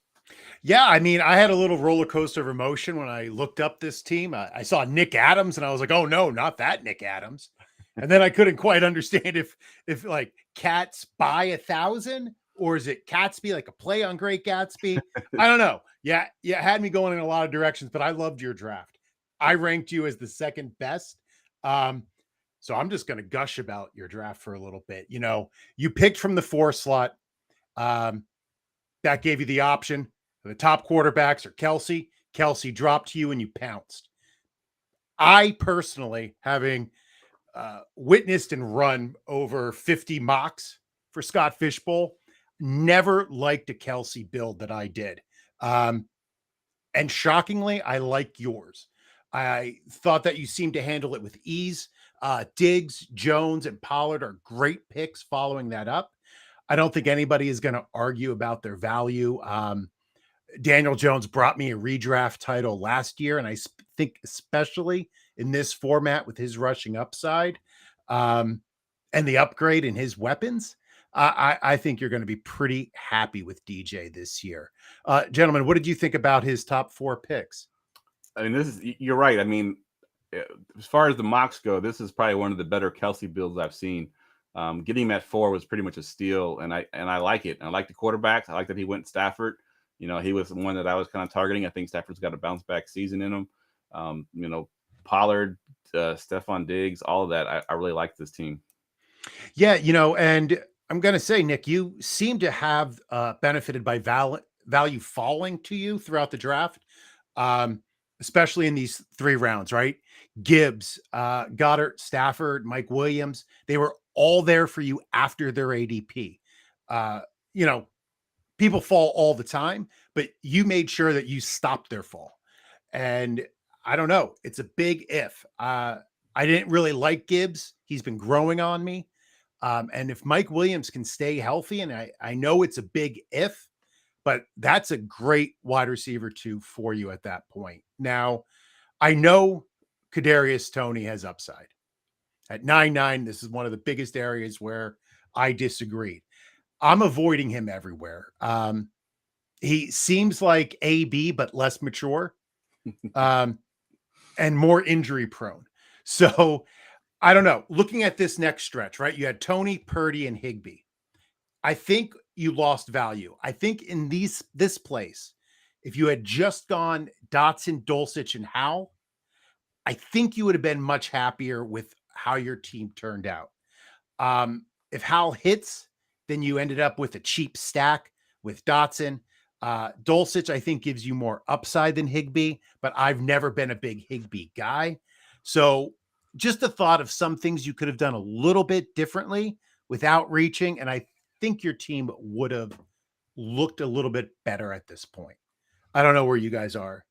Yeah, I mean, I had a little roller coaster of emotion when I looked up this team. I saw Nick Adams, and I was like, "Oh no, not that Nick Adams!" And then I couldn't quite understand if like Cats by 1,000, or is it Catsby, like a play on Great Gatsby? I don't know. Yeah, it had me going in a lot of directions, but I loved your draft. I ranked you as the second best. So I'm just going to gush about your draft for a little bit. You know, you picked from the 4 slot. That gave you the option. The top quarterbacks are Kelsey. Kelsey dropped to you and you pounced. I personally, having witnessed and run over 50 mocks for Scott Fishbowl, never liked a Kelsey build that I did. And shockingly, I like yours. I thought that you seemed to handle it with ease. Diggs, Jones, and Pollard are great picks following that up. I don't think anybody is going to argue about their value. Daniel Jones brought me a redraft title last year, and I think especially in this format with his rushing upside and the upgrade in his weapons, I think you're going to be pretty happy with DJ this year. Gentlemen, what did you think about his top 4 picks? I mean, you're right. I mean, as far as the mocks go, this is probably one of the better Kelsey builds I've seen. Getting him at 4 was pretty much a steal, and I like it. I like the quarterbacks. I like that he went Stafford. You know, he was the one that I was kind of targeting. I think Stafford's got a bounce back season in him. You know, Pollard, Stephon Diggs, all of that. I really like this team. Yeah, you know, and I'm going to say, Nick, you seem to have benefited by value falling to you throughout the draft, especially in these 3 rounds, right? Gibbs, Goddard, Stafford, Mike Williams, they were all there for you after their ADP. You know, people fall all the time, but you made sure that you stopped their fall. And I don't know, it's a big if. I didn't really like Gibbs. He's been growing on me. And if Mike Williams can stay healthy, and I know it's a big if, but that's a great wide receiver 2 for you at that point. Now, I know Kadarius Toney has upside. At 9.9, this is one of the biggest areas where I disagreed. I'm avoiding him everywhere. He seems like AB, but less mature and more injury prone. So I don't know. Looking at this next stretch, right? You had Toney, Purdy, and Higbee. I think you lost value. I think in this place, if you had just gone Dotson, Dulcich, and Howell, I think you would have been much happier with how your team turned out. If Howell hits, then you ended up with a cheap stack with Dotson. Dulcich, I think, gives you more upside than Higbee, but I've never been a big Higbee guy. So just the thought of some things you could have done a little bit differently without reaching, and I think your team would have looked a little bit better at this point. I don't know where you guys are.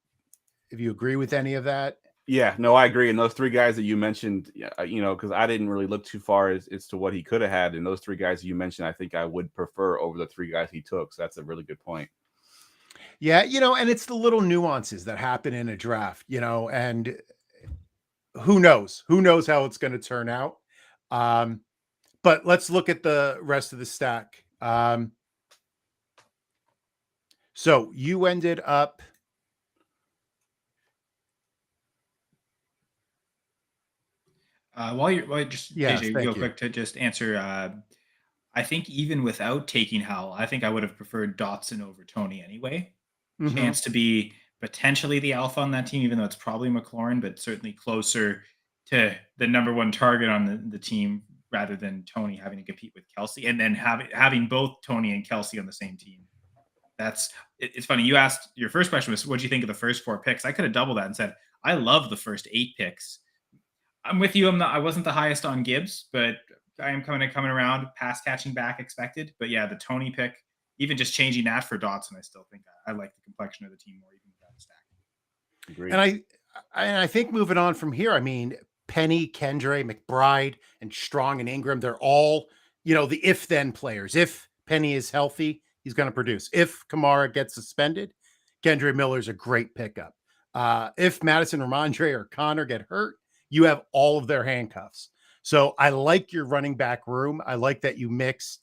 If you agree with any of that. Yeah, no, I agree. And those 3 guys that you mentioned, you know, because I didn't really look too far as to what he could have had. And those 3 guys you mentioned, I think I would prefer over the 3 guys he took. So that's a really good point. Yeah, you know, and it's the little nuances that happen in a draft, you know, and who knows how it's going to turn out. But let's look at the rest of the stack. So you ended up. While you're just Yes, JJ, thank real you. quick to just answer. I think even without taking Howell, I think I would have preferred Dotson over Toney anyway. Mhm. Chance to be potentially the alpha on that team, even though it's probably McLaurin, but certainly closer to the number 1 target on the team rather than Toney having to compete with Kelsey, and then having both Toney and Kelsey on the same team. It's funny. You asked, your first question was, what do you think of the first 4 picks? I could have doubled that and said, I love the first 8 picks. I'm with you. I wasn't the highest on Gibbs, but I am coming around, pass catching back expected. But yeah, the Toney pick, even just changing that for Dotson, I still think I like the complexion of the team more even without a stack. Agreed. And I think moving on from here, I mean, Penny, Kendre, McBride, and Strong and Ingram, they're all, you know, the if-then players. If Penny is healthy, he's going to produce. If Kamara gets suspended, Kendre Miller's a great pickup. If Madison, Ramondre, or Connor get hurt, you have all of their handcuffs. So I like your running back room. I like that you mixed,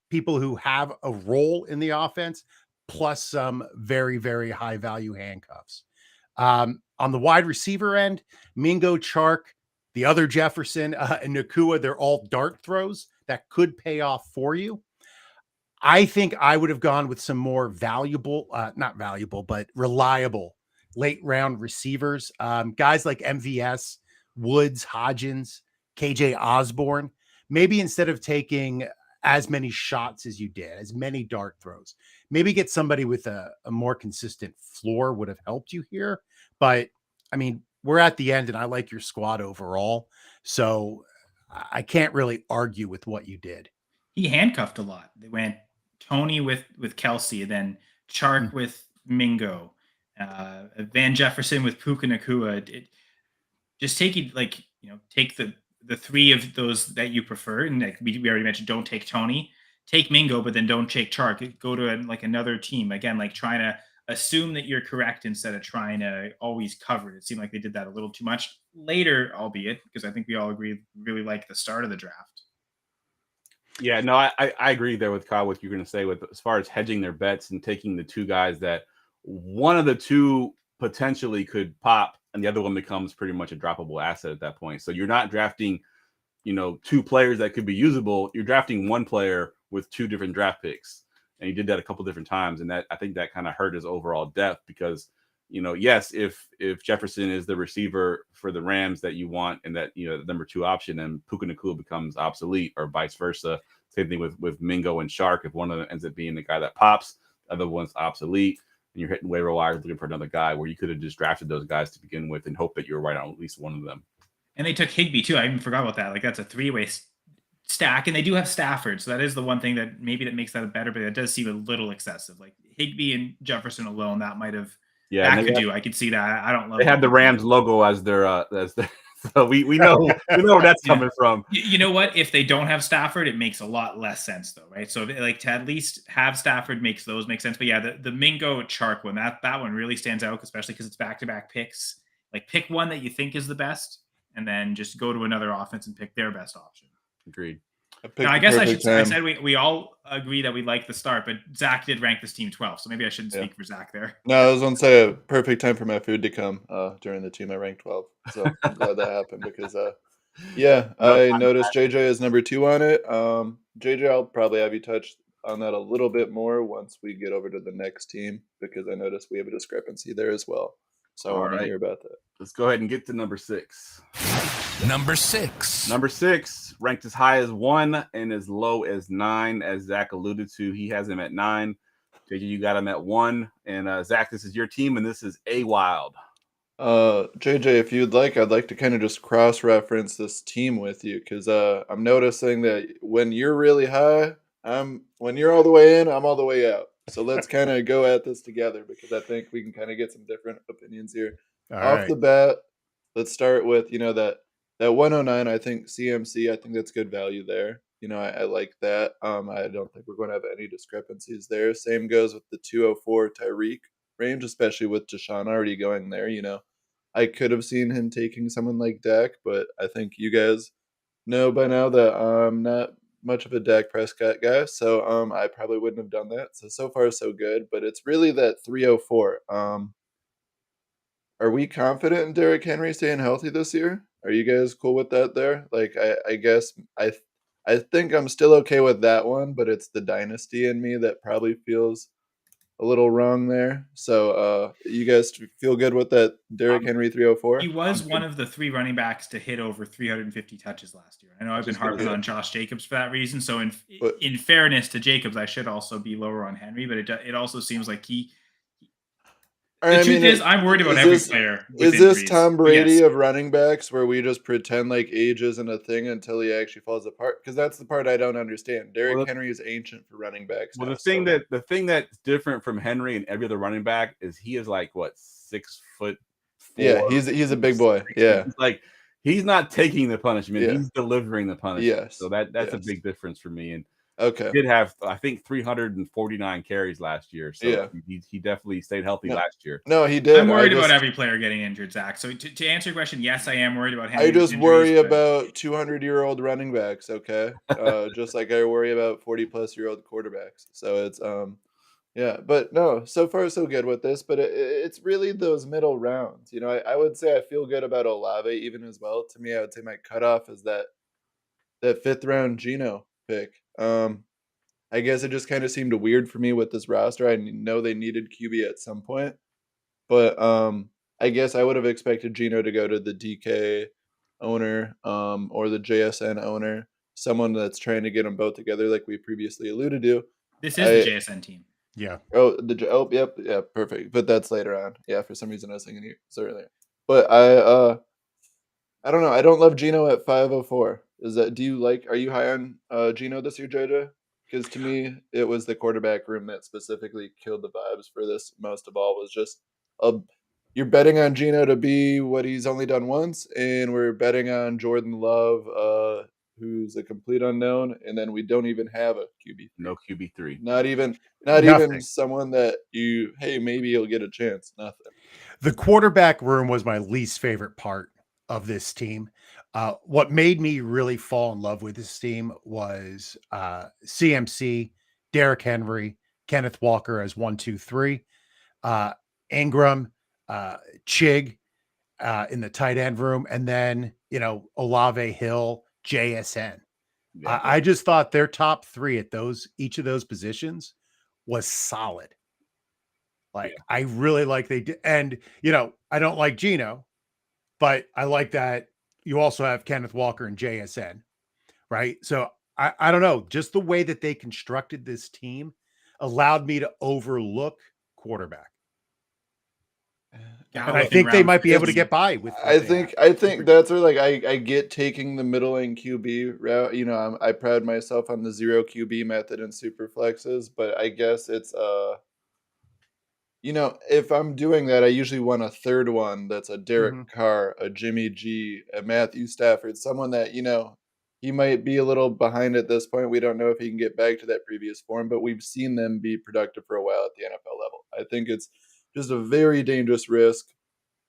people who have a role in the offense plus some very, very high value handcuffs. On the wide receiver end, Mingo, Chark, the other Jefferson, and Nakua, they're all dart throws that could pay off for you. I think I would have gone with some more valuable, not valuable, but reliable late round receivers. Guys like MVS, Woods, Hodgins, KJ Osborne. Maybe instead of taking as many shots as you did, as many dart throws, maybe get somebody with a more consistent floor would have helped you here. But I mean, we're at the end and I like your squad overall. So I can't really argue with what you did. He handcuffed a lot. They went Tony with Kelsey, then Chark with Mingo, Van Jefferson with Puka Nakua. Just take the three of those that you prefer, and like we already mentioned, don't take Tony, take Mingo, but then don't take Chark. Go to another team again, like trying to assume that you're correct instead of trying to always cover it. It seemed like they did that a little too much later, albeit because I think we all agree really like the start of the draft. Yeah, no, I agree there with Kyle. What you're going to say with as far as hedging their bets and taking the two guys that one of the two potentially could pop, and the other one becomes pretty much a droppable asset at that point. So you're not drafting, two players that could be usable. You're drafting one player with two different draft picks, and he did that a couple different times, and I think that kind of hurt his overall depth because, yes, if Jefferson is the receiver for the Rams that you want, and that the number 2 option, and Puka Nakua becomes obsolete, or vice versa. Same thing with Mingo and Chark. If one of them ends up being the guy that pops, the other one's obsolete, and you're hitting waiver wires looking for another guy, where you could have just drafted those guys to begin with and hope that you're right on at least one of them. And they took Higbee too. I even forgot about that. Like that's a 3-way stack, and they do have Stafford, so that is the one thing that makes that better. But it does seem a little excessive. Like Higbee and Jefferson alone, that might have. Yeah, that could do. I could see that. I don't love. They have the Rams logo as their so we know where that's coming from. You know what? If they don't have Stafford, it makes a lot less sense though, right? So to at least have Stafford makes those make sense. But yeah, the Mingo Chark one, that one really stands out, especially because it's back-to-back picks. Like pick one that you think is the best, and then just go to another offense and pick their best option. Agreed. Now, I guess I said we all agree that we like the start, but Zach did rank this team 12, so maybe I shouldn't speak for Zach there. No, I was going to say a perfect time for my food to come during the team I ranked 12. So I'm glad that happened because, I noticed JJ is number 2 on it. JJ, I'll probably have you touch on that a little bit more once we get over to the next team because I noticed we have a discrepancy there as well. So I want to hear about that. Let's go ahead and get to number 6. Number 6. Number 6, ranked as high as 1 and as low as 9, as Zach alluded to. He has him at 9. JJ, you got him at 1. And Zach, this is your team, and this is A Wild. JJ, if you'd like, I'd like to kind of just cross-reference this team with you because I'm noticing that when you're really high, when you're all the way in, I'm all the way out. So let's kind of go at this together because I think we can kind of get some different opinions here. Off the bat, let's start with, that 109, I think CMC, I think that's good value there. I like that. I don't think we're going to have any discrepancies there. Same goes with the 204 Tyreek range, especially with Deshaun already going there. I could have seen him taking someone like Dak, but I think you guys know by now that I'm not much of a Dak Prescott guy, so I probably wouldn't have done that. So far, so good, but it's really that 304. Are we confident in Derrick Henry staying healthy this year? Are you guys cool with that there? Like, I guess I think I'm still okay with that one, but it's the dynasty in me that probably feels a little wrong there. So you guys feel good with that Derrick Henry 304? He was one of the 3 running backs to hit over 350 touches last year. I know I've been harping on Josh Jacobs for that reason. So in fairness to Jacobs, I should also be lower on Henry, but it also seems like I'm worried about every player. Is this Tom Brady of running backs where we just pretend like age isn't a thing until he actually falls apart? Because that's the part I don't understand. Derrick Henry is ancient for running backs. Well, the thing that's different from Henry and every other running back is he is like 6'4". Yeah, he's a big boy. Yeah, he's not taking the punishment; he's delivering the punishment. Yes, so that's a big difference for me. And Okay. Did have, I think, 349 carries last year. So Yeah. he definitely stayed healthy last year. No, he did. I'm worried about every player getting injured, Zach. So to answer your question, yes, I am worried about him. I just worry about 200-year-old running backs, okay? Just like I worry about 40-plus-year-old quarterbacks. So it's yeah, but no, so far so good with this, but it's really those middle rounds. You know, I would say I feel good about Olave even as well. To me, I would say my cutoff is that 5th round Geno pick. I guess it just kind of seemed weird for me with this roster. I know they needed QB at some point, but I guess I would have expected Geno to go to the DK owner or the JSN owner, someone that's trying to get them both together, like we previously alluded to. This is the JSN team. Yeah. Yep, yeah, perfect. But that's later on. Yeah, for some reason I was thinking it was earlier. But I don't know. I don't love Geno at 504. Are you high on Geno this year, JJ? Because to me, it was the quarterback room that specifically killed the vibes for this most of all. Was just you're betting on Geno to be what he's only done once, and we're betting on Jordan Love, who's a complete unknown, and then we don't even have a QB. No QB3. Not even Nothing. someone that maybe he'll get a chance. Nothing. The quarterback room was my least favorite part of this team. What made me really fall in love with this team was CMC, Derrick Henry, Kenneth Walker as 1, 2, 3, Ingram, Chig in the tight end room, and then Olave, Hill, JSN. Yeah. I just thought their top 3 at each of those positions was solid. Like, I really like they did. And, I don't like Geno, but I like that you also have Kenneth Walker and JSN, right? So I don't know. Just the way that they constructed this team allowed me to overlook quarterback. And I think they might be able to get by with. I think that's where I get taking the middling QB route. You know, I pride myself on the 0 QB method in super flexes, but I guess it's if I'm doing that, I usually want a third one that's a Derek Carr, a Jimmy G, a Matthew Stafford, someone that he might be a little behind at this point. We don't know if he can get back to that previous form, but we've seen them be productive for a while at the NFL level. I think it's just a very dangerous risk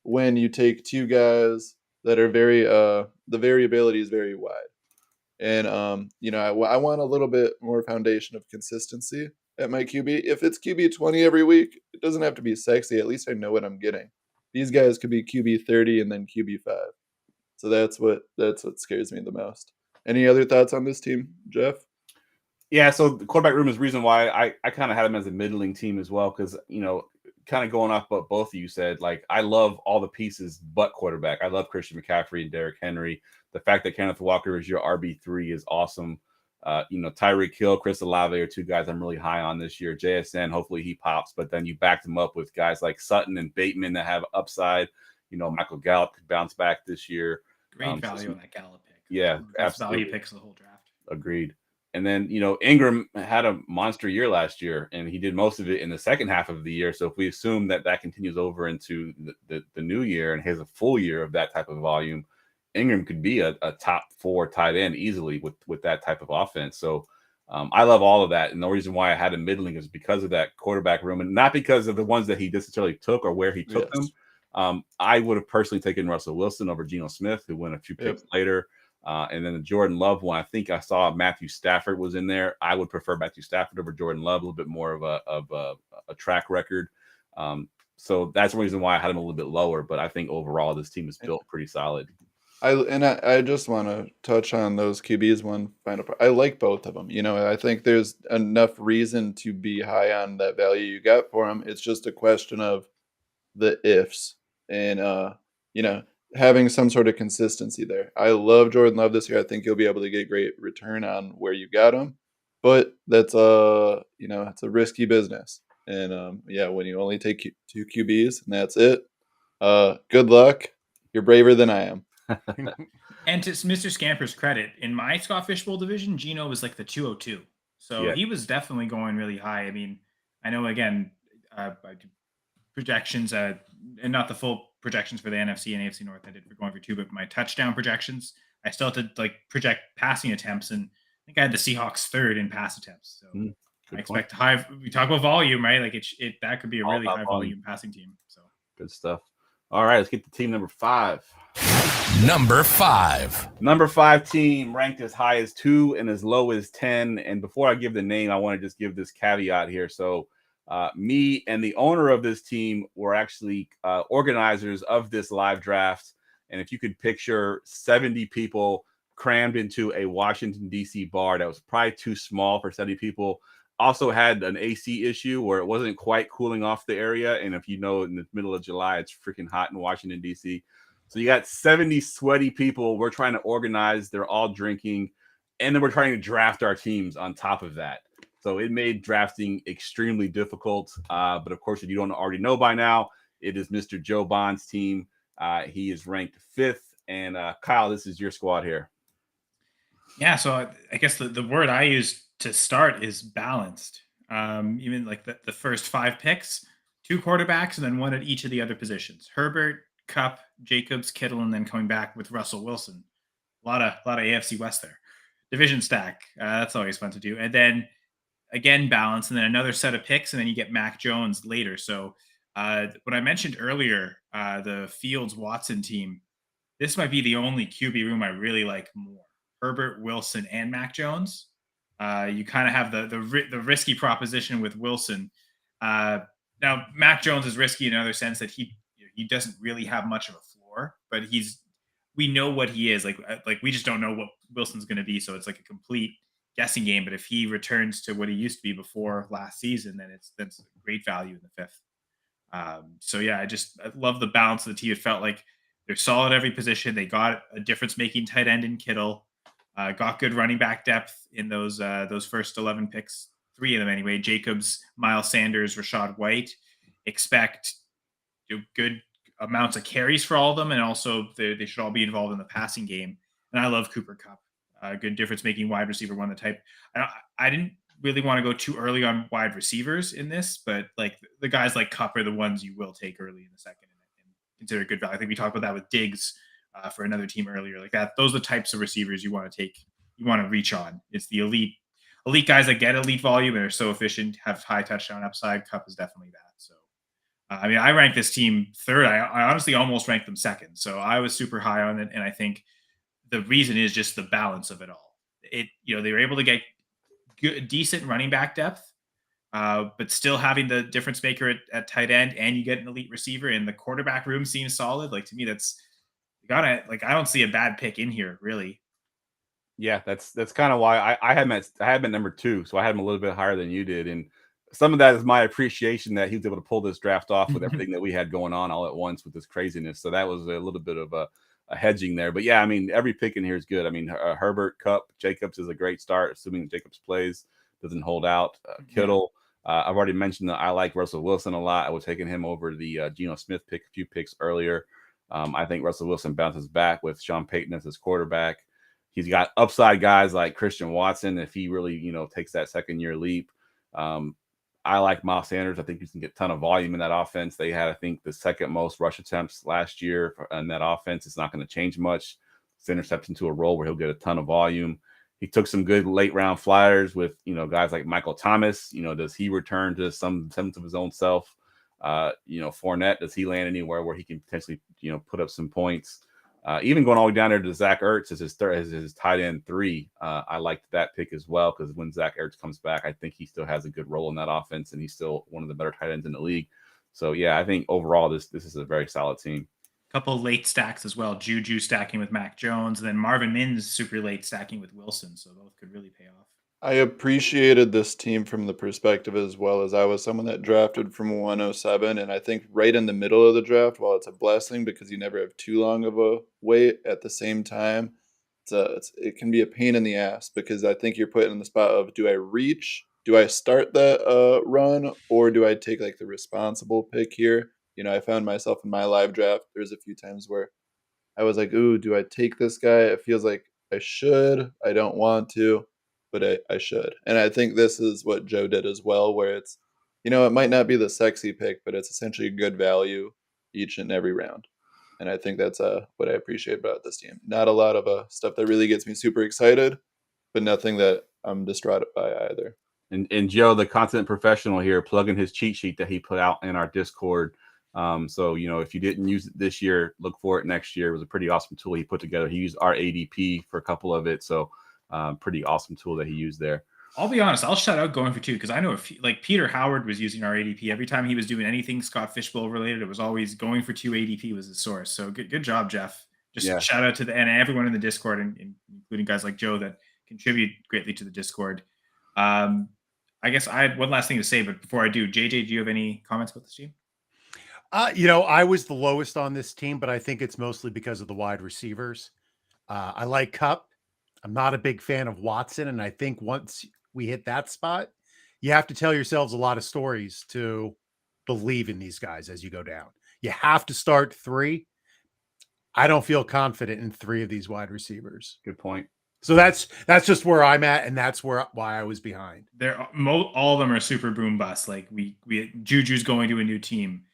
when you take 2 guys that are very the variability is very wide. And I want a little bit more foundation of consistency at my QB. If it's QB 20 every week, it doesn't have to be sexy. At least I know what I'm getting. These guys could be QB 30 and then QB 5. So that's what scares me the most. Any other thoughts on this team, Jeff? Yeah, so the quarterback room is the reason why I kind of had them as a middling team as well, because kind of going off what both of you said, like, I love all the pieces but quarterback. I love Christian McCaffrey and Derrick Henry. The fact that Kenneth Walker is your RB3 is awesome. Tyreek Hill, Chris Olave are 2 guys I'm really high on this year. JSN, hopefully he pops, but then you backed him up with guys like Sutton and Bateman that have upside. Michael Gallup could bounce back this year. Great value on that Gallup pick. Yeah, best absolutely. value picks of the whole draft. Agreed. And then, Ingram had a monster year last year, and he did most of it in the second half of the year. So if we assume that continues over into the new year and has a full year of that type of volume, Ingram could be a top 4 tight end easily with that type of offense. So I love all of that. And the reason why I had him middling is because of that quarterback room, and not because of the ones that he necessarily took or where he took them. I would have personally taken Russell Wilson over Geno Smith, who went a few picks later. And then the Jordan Love one, I think I saw Matthew Stafford was in there. I would prefer Matthew Stafford over Jordan Love, a little bit more of a track record. So that's the reason why I had him a little bit lower. But I think overall this team is built pretty solid. I just want to touch on those QBs one final part. I like both of them. I think there's enough reason to be high on that value you got for them. It's just a question of the ifs and having some sort of consistency there. I love Jordan Love this year. I think you'll be able to get great return on where you got him, but that's it's a risky business. And when you only take 2 QBs and that's it, good luck. You're braver than I am. And to Mr. Scamper's credit, in my Scott Fishbowl division, Geno was like the 202. So he was definitely going really high. I mean, I know, again, I do projections, and not the full projections for the NFC and AFC North I did for going for 2, but my touchdown projections, I still had to project passing attempts. And I think I had the Seahawks third in pass attempts. So Good I point. expect high. We talk about volume, right? Like that could be a All really about high volume. volume passing team. So Good stuff. All right, let's get to team number 5. Number 5. Number 5 team ranked as high as 2 and as low as 10. And before I give the name, I want to just give this caveat here. So me and the owner of this team were actually organizers of this live draft. And if you could picture 70 people crammed into a Washington, D.C. bar that was probably too small for 70 people, also had an AC issue where it wasn't quite cooling off the area. And if you know, in the middle of July, it's freaking hot in Washington, D.C. So you got 70 sweaty people. We're trying to organize. They're all drinking. And then we're trying to draft our teams on top of that. So it made drafting extremely difficult. But of course, if you don't already know by now, it is Mr. Joe Bond's team. He is ranked 5th. And Kyle, this is your squad here. yeah, so I guess the word I use to start is balanced. Even like the first 5 picks, 2 quarterbacks, and then 1 at each of the other positions. Herbert, Kupp, Jacobs, Kittle, and then coming back with Russell Wilson. A lot of AFC West there. Division stack. That's always fun to do. And then again, balance, and then another set of picks, and then you get Mac Jones later. So what I mentioned earlier, the Fields Watson team, this might be the only QB room I really like more. Herbert, Wilson, and Mac Jones. You kind of have the risky proposition with Wilson. Now, Mac Jones is risky in another sense that he doesn't really have much of a floor, but we know what he is. Like we just don't know what Wilson's going to be, so it's like a complete guessing game. But if he returns to what he used to be before last season, then that's great value in the 5th. So yeah, I love the balance of the team. It felt like they're solid at every position. They got a difference-making tight end in Kittle. Got good running back depth in those first 11 picks, 3 of them anyway. Jacobs, Miles Sanders, Rashad White. Expect good amounts of carries for all of them, and also they should all be involved in the passing game. And I love Cooper Kupp, good difference-making wide receiver, one of the type. I didn't really want to go too early on wide receivers in this, but like the guys like Kupp are the ones you will take early in the second and consider good value. I think we talked about that with Diggs for another team earlier, like that. Those are the types of receivers you want to take, you want to reach on. It's the elite guys that get elite volume and are so efficient, have high touchdown upside. Kupp is definitely that. So, I mean, I ranked this team 3rd. I honestly almost ranked them 2nd. So I was super high on it, and I think the reason is just the balance of it all. They were able to get good, decent running back depth, but still having the difference maker at tight end, and you get an elite receiver, and the quarterback room seems solid. Like, to me, I don't see a bad pick in here, really. Yeah, that's kind of why I had him at number 2, so I had him a little bit higher than you did, and some of that is my appreciation that he was able to pull this draft off with everything that we had going on all at once with this craziness. So that was a little bit of a hedging there. But yeah, I mean, every pick in here is good. I mean, Herbert, Kupp, Jacobs is a great start, assuming Jacobs plays, doesn't hold out. Kittle, I've already mentioned that I like Russell Wilson a lot. I was taking him over the Geno Smith pick a few picks earlier. I think Russell Wilson bounces back with Sean Payton as his quarterback. He's got upside guys like Christian Watson if he really, takes that second-year leap. I like Miles Sanders. I think he can get a ton of volume in that offense. They had, I think, the 2nd most rush attempts last year in that offense. It's not going to change much. Sanders steps into a role where he'll get a ton of volume. He took some good late-round flyers with, guys like Michael Thomas. Does he return to some sense of his own self? Fournette, does he land anywhere where he can potentially, put up some points? Even going all the way down there to Zach Ertz as his tight end 3. I liked that pick as well, because when Zach Ertz comes back, I think he still has a good role in that offense, and he's still one of the better tight ends in the league. So yeah, I think overall this is a very solid team. Couple late stacks as well. Juju stacking with Mac Jones, and then Marvin Mims super late stacking with Wilson. So both could really pay off. I appreciated this team from the perspective as well as I was someone that drafted from 107. And I think right in the middle of the draft, while it's a blessing because you never have too long of a wait, at the same time, it can be a pain in the ass, because I think you're put in the spot of, do I reach? Do I start that run, or do I take like the responsible pick here? I found myself in my live draft. There's a few times where I was like, ooh, do I take this guy? It feels like I should. I don't want to, but I should. And I think this is what Joe did as well, where it's, it might not be the sexy pick, but it's essentially good value each and every round. And I think that's what I appreciate about this team. Not a lot of stuff that really gets me super excited, but nothing that I'm distraught by either. And Joe, the content professional here, plugging his cheat sheet that he put out in our Discord. So, if you didn't use it this year, look for it next year. It was a pretty awesome tool he put together. He used our ADP for a couple of it. So pretty awesome tool that he used there. I'll be honest. I'll shout out going for two because I know like Peter Howard was using our ADP every time he was doing anything Scott Fishbowl related. It was always going for two ADP was the source. So good job, Jeff. Just shout out to and everyone in the Discord, and including guys like Joe that contribute greatly to the Discord. I guess I had one last thing to say, but before I do, JJ, do you have any comments about this team? I was the lowest on this team, but I think it's mostly because of the wide receivers. I like Cup. I'm not a big fan of Watson, and I think once we hit that spot, you have to tell yourselves a lot of stories to believe in these guys as you go down. You have to start 3. I don't feel confident in 3 of these wide receivers. Good point. So that's just where I'm at, and that's why I was behind. All of them are super boom bust. Like we Juju's going to a new team.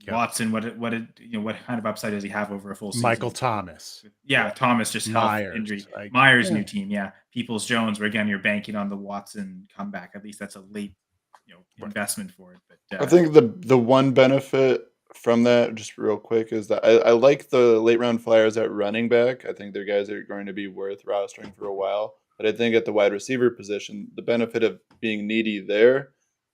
Yep. Watson, what kind of upside does he have over a full season? Michael Thomas. Yeah, Thomas just Myers, injury. Myers new team. Yeah, Peoples Jones. Where again you're banking on the Watson comeback. At least that's a late investment for it. But I think the one benefit from that, just real quick, is that I like the late round flyers at running back. I think they're guys that are going to be worth rostering for a while. But I think at the wide receiver position, the benefit of being needy there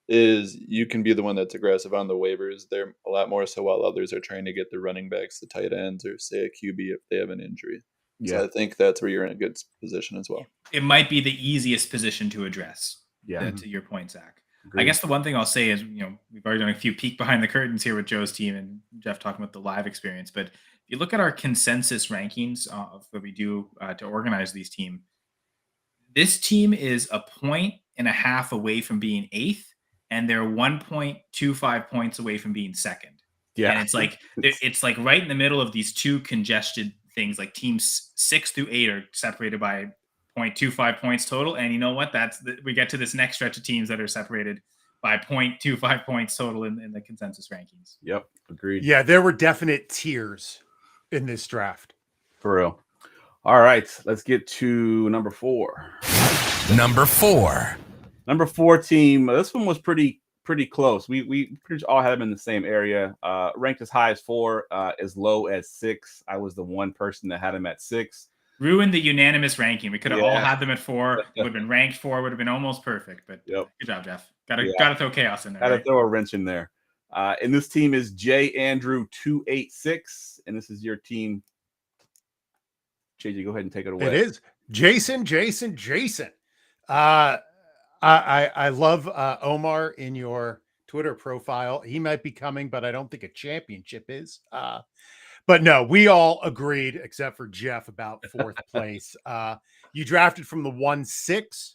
is you can be the one that's aggressive on the waivers. They're a lot more so while others are trying to get the running backs, the tight ends, or say a QB if they have an injury. Yeah. So I think that's where you're in a good position as well. It might be the easiest position to address. Yeah. To your point, Zach. Agreed. I guess the one thing I'll say is, we've already done a few peek behind the curtains here with Joe's team and Jeff talking about the live experience. But if you look at our consensus rankings that we do to organize these teams, this team is 1.5 points away from being 8th, and they're 1.25 points away from being 2nd. Yeah, and it's like right in the middle of these two congested things. Like teams 6 through 8 are separated by 0.25 points total, and you know what? We get to this next stretch of teams that are separated by 0.25 points total in the consensus rankings. Yep, agreed. Yeah, there were definite tiers in this draft. For real. All right, let's get to number 4. Number 4. Number 4 team. This one was pretty close. We pretty much all had them in the same area. Ranked as high as 4, as low as 6. I was the one person that had them at 6. Ruined the unanimous ranking. We could have all had them at 4. It would have been ranked 4. Would have been almost perfect. But good job, Jeff. Got to throw chaos in there. Got to throw a wrench in there. And this team is J Andrew 286, and this is your team. JJ, go ahead and take it away. It is Jason. I love Omar in your Twitter profile. He might be coming, but I don't think a championship is. But no, we all agreed, except for Jeff, about 4th place. You drafted from the 1-6.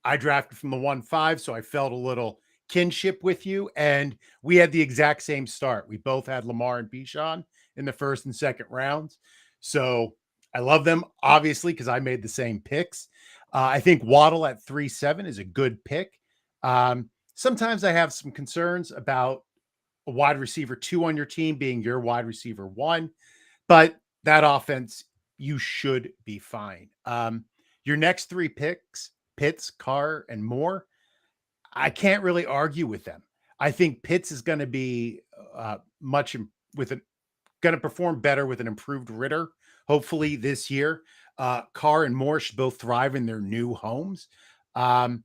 I drafted from the 1-5, so I felt a little kinship with you. And we had the exact same start. We both had Lamar and Bijan in the 1st and 2nd rounds. So I love them, obviously, because I made the same picks. I think Waddle at 3-7 is a good pick. Sometimes I have some concerns about a wide receiver 2 on your team being your wide receiver 1, but that offense, you should be fine. Your next 3 picks, Pitts, Carr, and Moore, I can't really argue with them. I think Pitts is going to be going to perform better with an improved Ritter, hopefully this year. Carr and Moore should both thrive in their new homes. I'm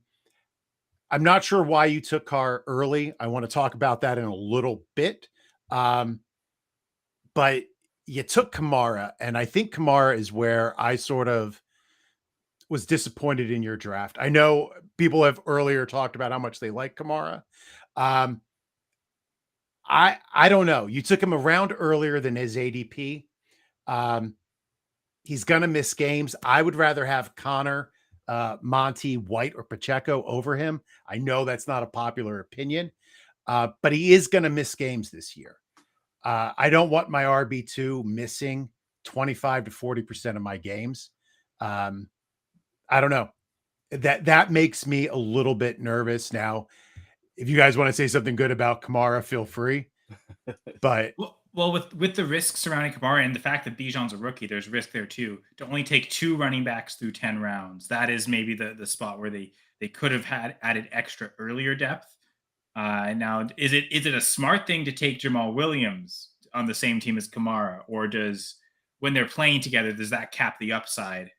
not sure why you took Carr early. I want to talk about that in a little bit. But you took Kamara, and I think Kamara is where I sort of was disappointed in your draft. I know people have earlier talked about how much they like Kamara. I don't know. You took him around earlier than his ADP. He's going to miss games. I would rather have Connor, Monty, White, or Pacheco over him. I know that's not a popular opinion, but he is going to miss games this year. I don't want my RB2 missing 25 to 40% of my games. I don't know. That makes me a little bit nervous. Now, if you guys want to say something good about Kamara, feel free. But Well, with the risk surrounding Kamara and the fact that Bijan's a rookie, there's risk there too. To only take 2 running backs through 10 rounds, that is maybe the spot where they could have had added extra earlier depth. Now, is it a smart thing to take Jamal Williams on the same team as Kamara, or does when they're playing together, does that cap the upside?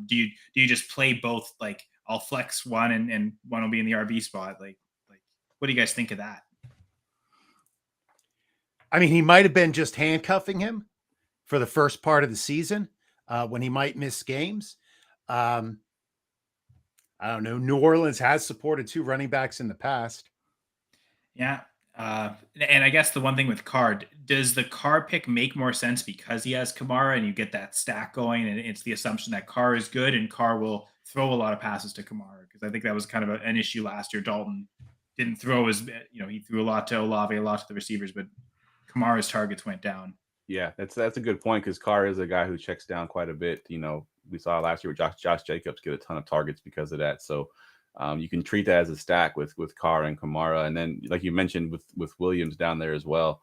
Do you just play both? Like, I'll flex one and one will be in the RB spot. Like what do you guys think of that? I mean, he might have been just handcuffing him for the first part of the season when he might miss games. I don't know. New Orleans has supported 2 running backs in the past. Yeah. And I guess the one thing with Carr, does the Carr pick make more sense because he has Kamara and you get that stack going, and it's the assumption that Carr is good and Carr will throw a lot of passes to Kamara? Because I think that was kind of an issue last year. Dalton didn't throw he threw a lot to Olave, a lot to the receivers, but Kamara's targets went down. Yeah, that's a good point because Carr is a guy who checks down quite a bit. We saw last year with Josh Jacobs get a ton of targets because of that. So you can treat that as a stack with Carr and Kamara, and then like you mentioned with Williams down there as well.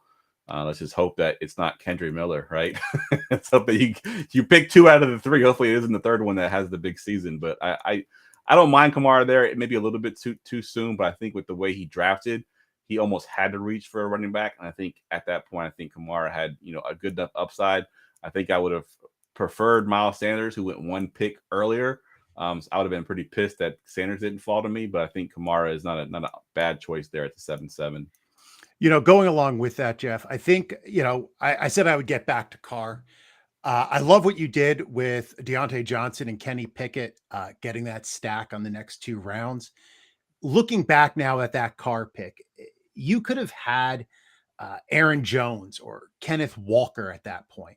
Let's just hope that it's not Kendra Miller, right? Let's hope that you pick 2 out of the 3. Hopefully, it isn't the third one that has the big season. But I don't mind Kamara there. It may be a little bit too soon, but I think with the way he drafted, he almost had to reach for a running back. And I think at that point, I think Kamara had, a good enough upside. I think I would have preferred Miles Sanders, who went 1 pick earlier. So I would have been pretty pissed that Sanders didn't fall to me, but I think Kamara is not a bad choice there at the 7-7. Going along with that, Jeff, I think, I said I would get back to Carr. I love what you did with Deontay Johnson and Kenny Pickett, getting that stack on the next 2 rounds. Looking back now at that Carr pick, you could have had Aaron Jones or Kenneth Walker at that point.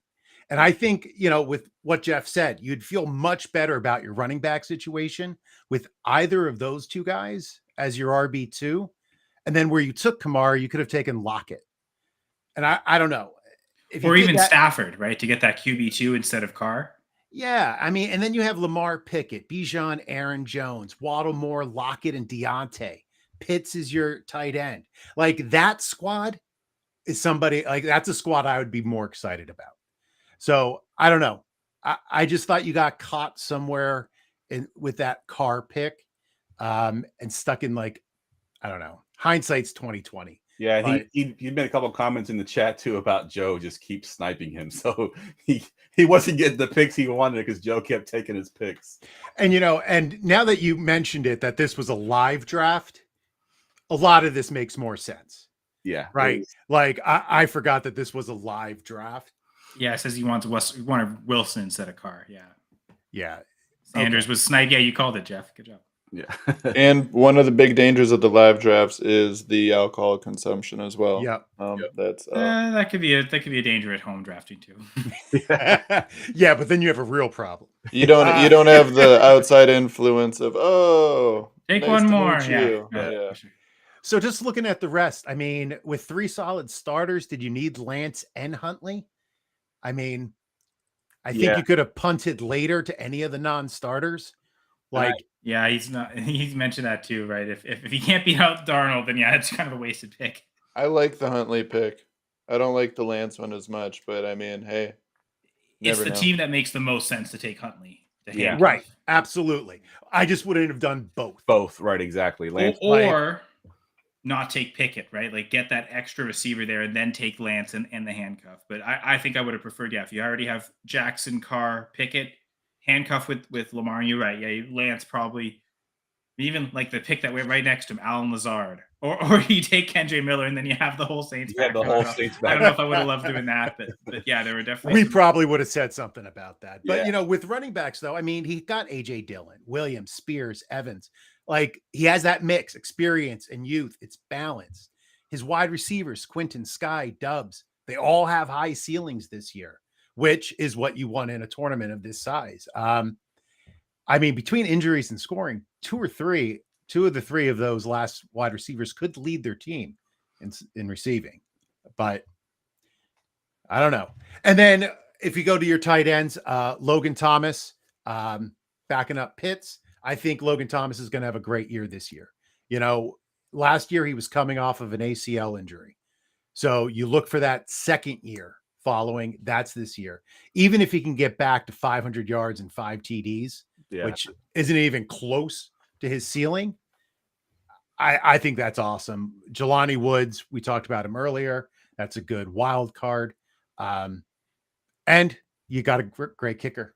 And I think, with what Jeff said, you'd feel much better about your running back situation with either of those 2 guys as your RB2. And then where you took Kamara, you could have taken Lockett. And I don't know. Or even Stafford, right? To get that QB2 instead of Carr. Yeah. I mean, and then you have Lamar Pickett, Bijan, Aaron Jones, Waddle Moore, Lockett, and Deontay. Pitts is your tight end. Like, that squad is somebody, like, that's a squad I would be more excited about. So I don't know. I just thought you got caught somewhere with that Carr pick and stuck in, like, I don't know. Hindsight's 2020. Yeah, and he made a couple of comments in the chat too about Joe just keeps sniping him. So he wasn't getting the picks he wanted because Joe kept taking his picks. And and now that you mentioned it, that this was a live draft, a lot of this makes more sense. Yeah. Right. Like I forgot that this was a live draft. Yeah, it says you wanted Wilson instead of Carr. Yeah. Yeah. Sanders was sniped. Yeah, you called it, Jeff. Good job. Yeah. And one of the big dangers of the live drafts is the alcohol consumption as well. Yep. That's that could be a danger at home drafting too. Yeah, but then you have a real problem. You don't have the outside influence of take nice one more. Yeah. So just looking at the rest, I mean, with 3 solid starters, did you need Lance and Huntley? I mean, I think you could have punted later to any of the non-starters. Like, yeah, he's mentioned that too, right? If he can't beat out Darnold, then it's kind of a wasted pick. I like the Huntley pick. I don't like the Lance one as much, but I mean, hey, it's the team that makes the most sense to take Huntley. Yeah, right. Absolutely. I just wouldn't have done both. Both, right? Exactly. Lance, or not take Pickett, right? Like, get that extra receiver there and then take Lance and the handcuff. But I think I would have preferred, if you already have Jackson, Carr, Pickett, handcuff with Lamar, you're right. Yeah, Lance probably, even like the pick that went right next to him, Alan Lazard. Or you take Kendra Miller and then you have the whole Saints back. The whole Saints back. I don't know if I would have loved doing that, but yeah, there were definitely. We probably would have said something about that. But, with running backs, though, I mean, he got A.J. Dillon, Williams, Spears, Evans. Like, he has that mix, experience and youth. It's balanced. His wide receivers, Quentin, Sky, Dubs, they all have high ceilings this year, which is what you want in a tournament of this size. I mean, between injuries and scoring, 2 of the 3 of those last wide receivers could lead their team in receiving, but I don't know. And then if you go to your tight ends, Logan Thomas, backing up Pitts, I think Logan Thomas is going to have a great year this year. Last year he was coming off of an ACL injury. So you look for that second year following. That's this year. Even if he can get back to 500 yards and 5 TDs, Yeah. which isn't even close to his ceiling, I think that's awesome. Jelani Woods, we talked about him earlier. That's a good wild card. And you got a great kicker.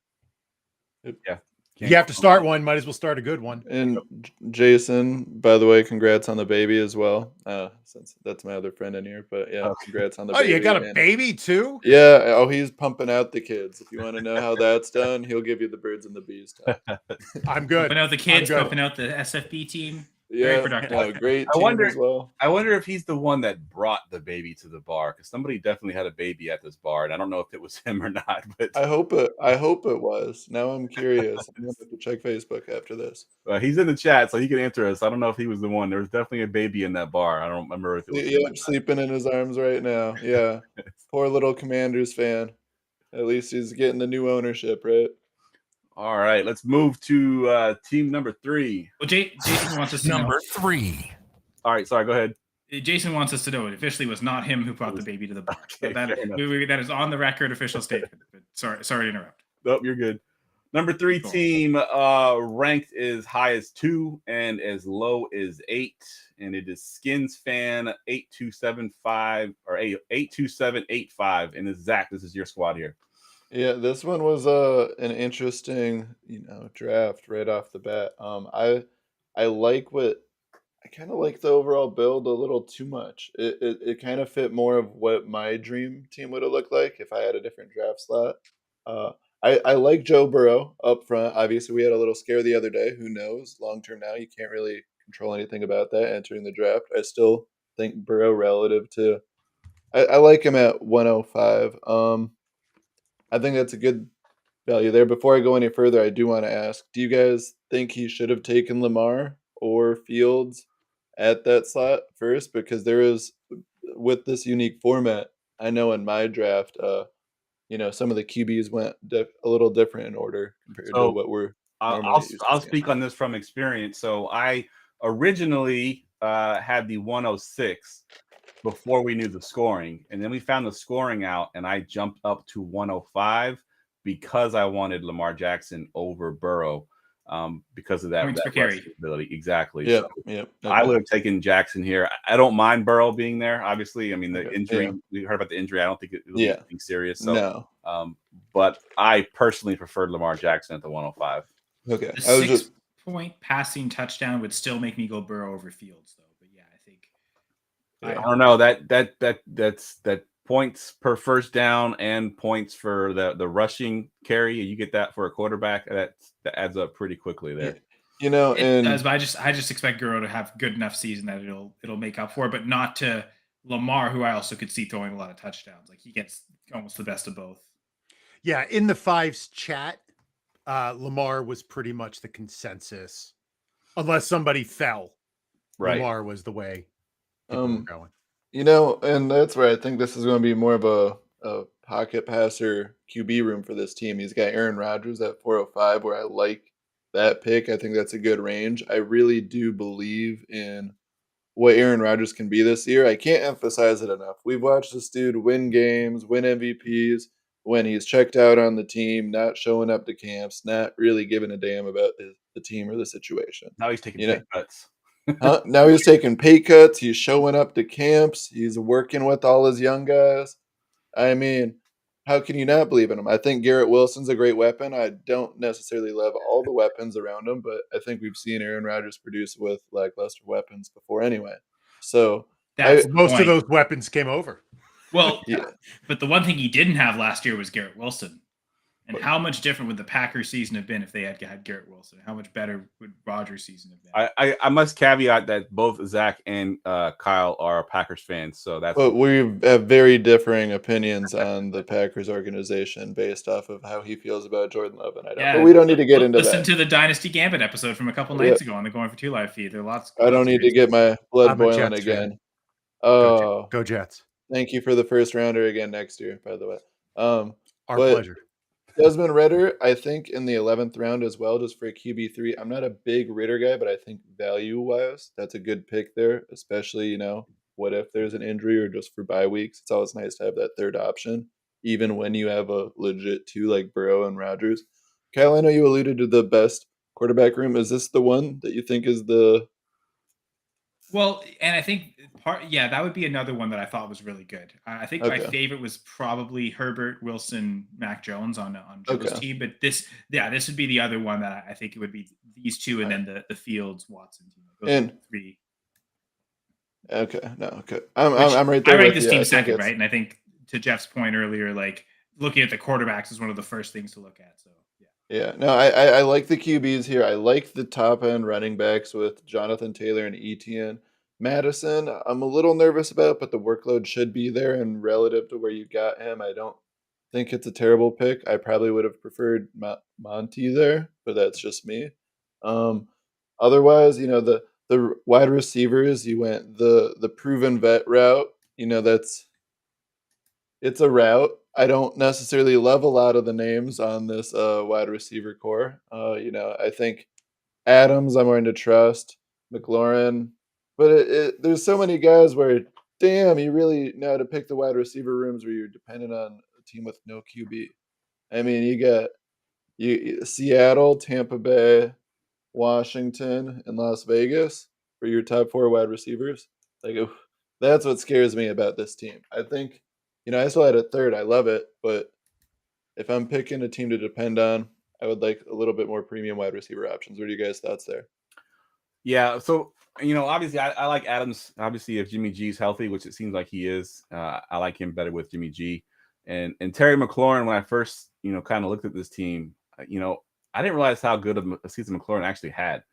Yeah. If you have to start one, might as well start a good one. And Jason, by the way, congrats on the baby as well. Since that's my other friend in here, but yeah, congrats on the baby. Oh, you got a and, baby too? Yeah. Oh, he's pumping out the kids. If you want to know how that's done, he'll give you the birds and the bees talk. I'm good. Pumping out the kids, I'm good. pumping out the SFB team. Yeah, Very productive. no, great I team wonder- as well. I wonder if he's the one that brought the baby to the bar, because somebody definitely had a baby at this bar, and I don't know if it was him or not. But I hope it was. Now I'm curious. I'm gonna have to check Facebook after this. he's in the chat, so he can answer us. I don't know if he was the one. There was definitely a baby in that bar. I don't remember if it was him or Yeah, not. sleeping in his arms right now. Yeah, poor little Commanders fan. At least he's getting the new ownership, right? All right, let's move to team number 3. Well, Jason wants us to know. Number 3. All right, sorry, go ahead. Jason wants us to know it officially was not him who brought the baby to the bar. Okay, So fair enough. that is on the record official statement. But sorry to interrupt. Nope, you're good. Number 3 Cool. team ranked as high as 2 and as low as 8, and it is Skins fan 8275 or 82785, and it's Zach. This is your squad here. Yeah, this one was an interesting, draft right off the bat. I like I kind of like the overall build a little too much. It kind of fit more of what my dream team would have looked like if I had a different draft slot. I like Joe Burrow up front. Obviously, we had a little scare the other day. Who knows? Long term now, you can't really control anything about that entering the draft. I still think Burrow relative to I like him at 105. I think that's a good value there. Before I go any further, I do want to ask, do you guys think he should have taken Lamar or Fields at that slot first? Because there is, with this unique format, I know in my draft, some of the QBs went a little different in order compared to So, what we're normally I'll used to I'll seeing. speak on this from experience. So I originally had the 106 before we knew the scoring, and then we found the scoring out, and I jumped up to 105 because I wanted Lamar Jackson over Burrow because of that Points per rushing carry. ability. Exactly. Yep, So yep. I okay. would have taken Jackson here. I don't mind Burrow being there. Obviously, I mean the Okay, injury. yeah. We heard about the injury. I don't think it'll be Yeah. anything serious. So, No. but I personally preferred Lamar Jackson at the 105. Okay. The I was just 6-point passing touchdown would still make me go Burrow over Fields, though. But yeah, I think. I don't know that points per first down and points for the rushing carry. You get that for a quarterback. That adds up pretty quickly there. It and does, but I just expect Burrow to have good enough season that it'll make up for it, but not to Lamar, who I also could see throwing a lot of touchdowns. Like he gets almost the best of both. Yeah, in the Fives chat, Lamar was pretty much the consensus, unless somebody fell. Right. Lamar was the way people were going. And that's where I think this is going to be more of a pocket passer QB room for this team. He's got Aaron Rodgers at 405, where I like that pick. I think that's a good range. I really do believe in what Aaron Rodgers can be this year. I can't emphasize it enough. We've watched this dude win games, win MVPs when he's checked out on the team, not showing up to camps, not really giving a damn about the team or the situation. Now he's taking pay cuts. Now he's taking pay cuts. He's showing up to camps. He's working with all his young guys. I mean, how can you not believe in him? I think Garrett Wilson's a great weapon. I don't necessarily love all the weapons around him, but I think we've seen Aaron Rodgers produce with lackluster weapons before anyway. So That's the Most of point. those weapons came over. Well, Yeah. but the one thing he didn't have last year was Garrett Wilson. And how much different would the Packers season have been if they had Garrett Wilson? How much better would Rodgers' season have been? I must caveat that both Zach and Kyle are Packers fans, so that's. But we have very differing opinions on the Packers organization based off of how he feels about Jordan Love and I don't. Yeah, But we don't need to get into Listen that. to the Dynasty Gambit episode from a couple nights ago on the Going for Two live feed. There are lots. I don't need to get my blood I'm a boiling Jets again. fan. Oh, Go Jets. thank you for the first rounder again next year, by the way. Our But pleasure. Desmond Ridder, I think in the 11th round as well, just for a QB3. I'm not a big Ridder guy, but I think value-wise, that's a good pick there, especially, what if there's an injury or just for bye weeks. It's always nice to have that third option, even when you have a legit 2 like Burrow and Rodgers. Kyle, I know you alluded to the best quarterback room. Is this the one that you think is the Well, and I think that would be another one that I thought was really good. I think my Okay. favorite was probably Herbert, Wilson, Mac Jones on Joe's Okay. team, but this would be the other one that I think it would be these two, and Alright. then the Fields Watson team. Those are And the three. okay, no, okay. I'm Which I'm right I there rank with this you. team I think second, it's right? And I think to Jeff's point earlier, like looking at the quarterbacks is one of the first things to look at. So yeah. yeah, no, I like the QBs here. I like the top end running backs with Jonathan Taylor and Etienne. Madison, I'm a little nervous about, but the workload should be there. And relative to where you got him, I don't think it's a terrible pick. I probably would have preferred Monty there, but that's just me. Um, Otherwise, the wide receivers, you went the proven vet route. It's a route. I don't necessarily love a lot of the names on this wide receiver core. I think Adams, I'm going to trust McLaurin, but there's so many guys where, damn, you really know how to pick the wide receiver rooms where you're dependent on a team with no QB. I mean, you got Seattle, Tampa Bay, Washington, and Las Vegas for your top 4 wide receivers. Like, oof, that's what scares me about this team. I think, I still had it third. I love it, but if I'm picking a team to depend on, I would like a little bit more premium wide receiver options. What are you guys' thoughts there? Yeah, so obviously I like Adams. Obviously, if Jimmy G's healthy, which it seems like he is, I like him better with Jimmy G. And Terry McLaurin, when I first kind of looked at this team, I didn't realize how good of a season McLaurin actually had.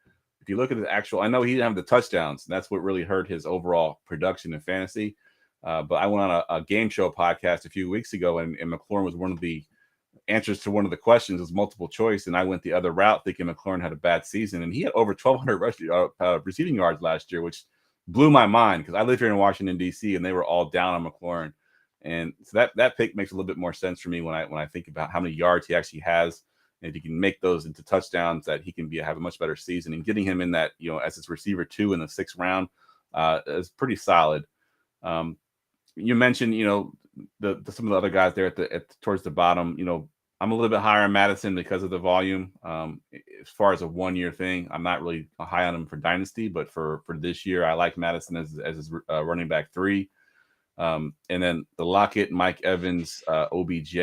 If you look at his actual, I know he didn't have the touchdowns, and that's what really hurt his overall production in fantasy. But I went on a game show podcast a few weeks ago, and McLaurin was one of the answers to one of the questions, was multiple choice, and I went the other route thinking McLaurin had a bad season, and he had over 1,200 receiving yards last year, which blew my mind because I live here in Washington D.C. and they were all down on McLaurin, and so that pick makes a little bit more sense for me when I think about how many yards he actually has, and if he can make those into touchdowns, that he can have a much better season. And getting him in that as his receiver 2 in the 6th round is pretty solid. You mentioned some of the other guys there towards the bottom. I'm a little bit higher on Madison because of the volume. As far as a 1-year thing, I'm not really high on him for dynasty, but for this year, I like Madison as his running back 3. And then the Lockett, Mike Evans, OBJ,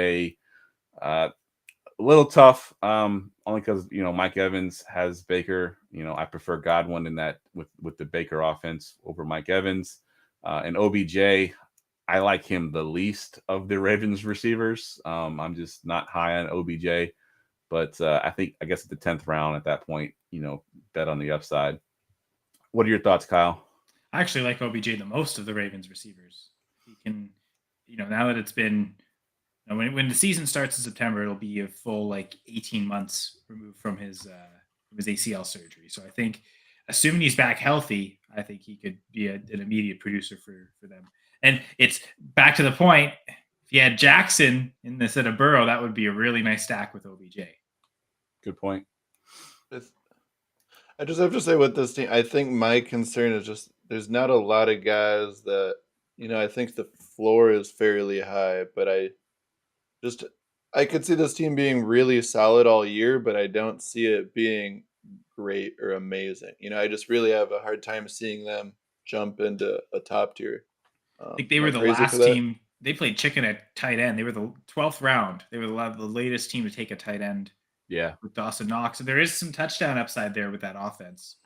a little tough. Only because Mike Evans has Baker. I prefer Godwin in that with the Baker offense over Mike Evans, and OBJ. I like him the least of the Ravens receivers. I'm just not high on OBJ, but I guess at the 10th round at that point, bet on the upside. What are your thoughts, Kyle? I actually like OBJ the most of the Ravens receivers. He can, now that it's been, when the season starts in September, it'll be a full 18 months removed from his ACL surgery. So I think, assuming he's back healthy, I think he could be an immediate producer for them. And it's back to the point. If you had Jackson instead of Burrow, that would be a really nice stack with OBJ. Good point. I just have to say with this team, I think my concern is just there's not a lot of guys that I think the floor is fairly high, but I could see this team being really solid all year, but I don't see it being great or amazing. I just really have a hard time seeing them jump into a top tier. I think they Am were I the crazy for last that? team. They played chicken at tight end. They were the 12th round. They were the latest team to take a tight end. Yeah, with Dawson Knox. So there is some touchdown upside there with that offense.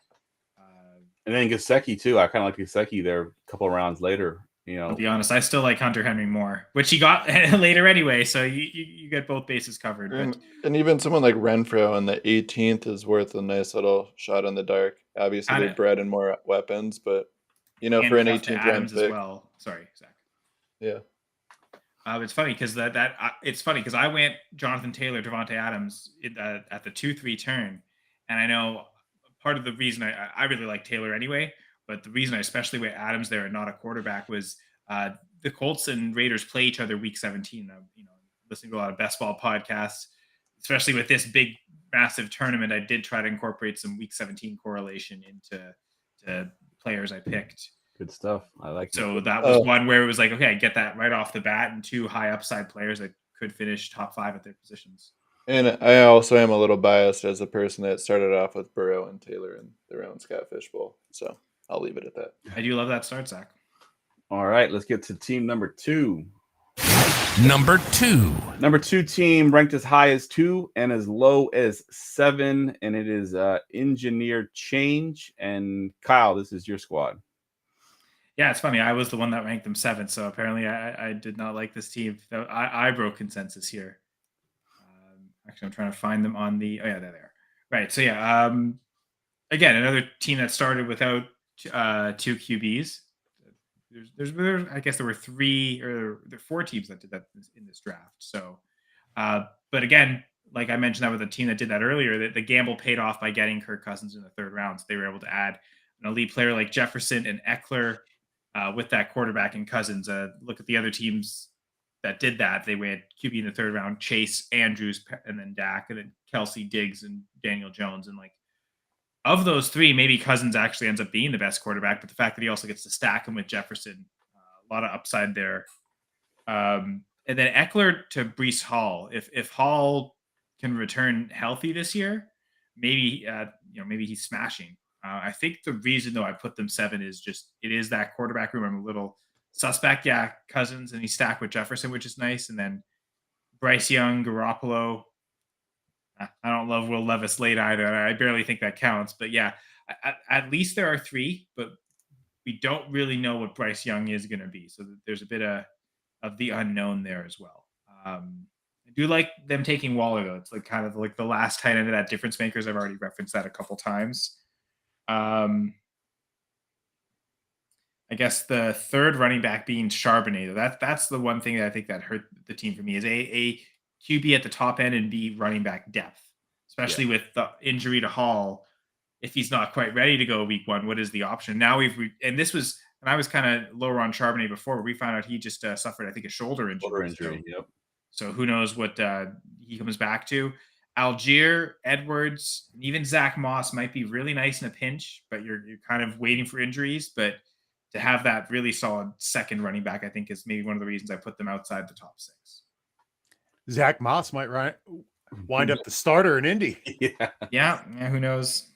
and then Gesicki too. I kind of like Gesicki there a couple of rounds later. I'll be honest, I still like Hunter Henry more, which he got later anyway. So you get both bases covered. And even someone like Renfro on the 18th is worth a nice little shot in the dark. Obviously, they bred in more weapons, but for an 18th round pick as well. Sorry, Zach. Yeah. It's funny because it's funny because I went Jonathan Taylor, Devontae Adams at the 2-3 turn, and I know part of the reason I really like Taylor anyway, but the reason I especially went Adams there and not a quarterback was the Colts and Raiders play each other week 17. Listening to a lot of best ball podcasts, especially with this big massive tournament, I did try to incorporate some week 17 correlation into players I picked. Good stuff. I like it. So that was one where it was like, okay, I get that right off the bat, and 2 high upside players that could finish top 5 at their positions. And I also am a little biased as a person that started off with Burrow and Taylor in their own Scott Fishbowl. So I'll leave it at that. I do love that start, Zach. All right, let's get to team number 2. Number 2. Number 2 team ranked as high as 2 and as low as 7, and it is Engineer Change. And Kyle, this is your squad. Yeah, it's funny. I was the one that ranked them 7th, so apparently I did not like this team. I broke consensus here. Actually, I'm trying to find them on the. Oh yeah, there they are. Right. So yeah. Again, another team that started without 2 QBs. There's I guess there were 4 teams that did that in this draft. So, but again, like I mentioned, that with a team that did that earlier, the gamble paid off by getting Kirk Cousins in the 3rd round. So they were able to add an elite player like Jefferson and Eckler with that quarterback and Cousins. Look at the other teams that did that. They went QB in the 3rd round: Chase, Andrews, and then Dak, and then Kelsey, Diggs, and Daniel Jones. And like, of those 3, maybe Cousins actually ends up being the best quarterback, but the fact that he also gets to stack him with Jefferson, a lot of upside there. And then Eckler to Breece Hall. If Hall can return healthy this year, maybe maybe he's smashing. I think the reason though I put them 7 is just it is that quarterback room. I'm a little suspect. Yeah, Cousins, and he's stacked with Jefferson, which is nice, and then Bryce Young, Garoppolo. I don't love Will Levis late either. I barely think that counts. But yeah, at least there are 3, but we don't really know what Bryce Young is going to be. So there's a bit of the unknown there as well. I do like them taking Waller, though. It's like kind of like the last tight end of that difference makers. I've already referenced that a couple times. I guess the 3rd running back being Charbonnet. That's the one thing that I think that hurt the team for me is a QB at the top end and B running back depth, especially with the injury to Hall. If he's not quite ready to go week 1, what is the option? Now and I was kind of lower on Charbonnet before, but we found out he just suffered, I think, a shoulder injury. Yep. So who knows what he comes back to. Algier, Edwards, and even Zach Moss might be really nice in a pinch, but you're kind of waiting for injuries. But to have that really solid 2nd running back, I think, is maybe one of the reasons I put them outside the top 6. Zach Moss might wind up the starter in Indy. Yeah. Who knows?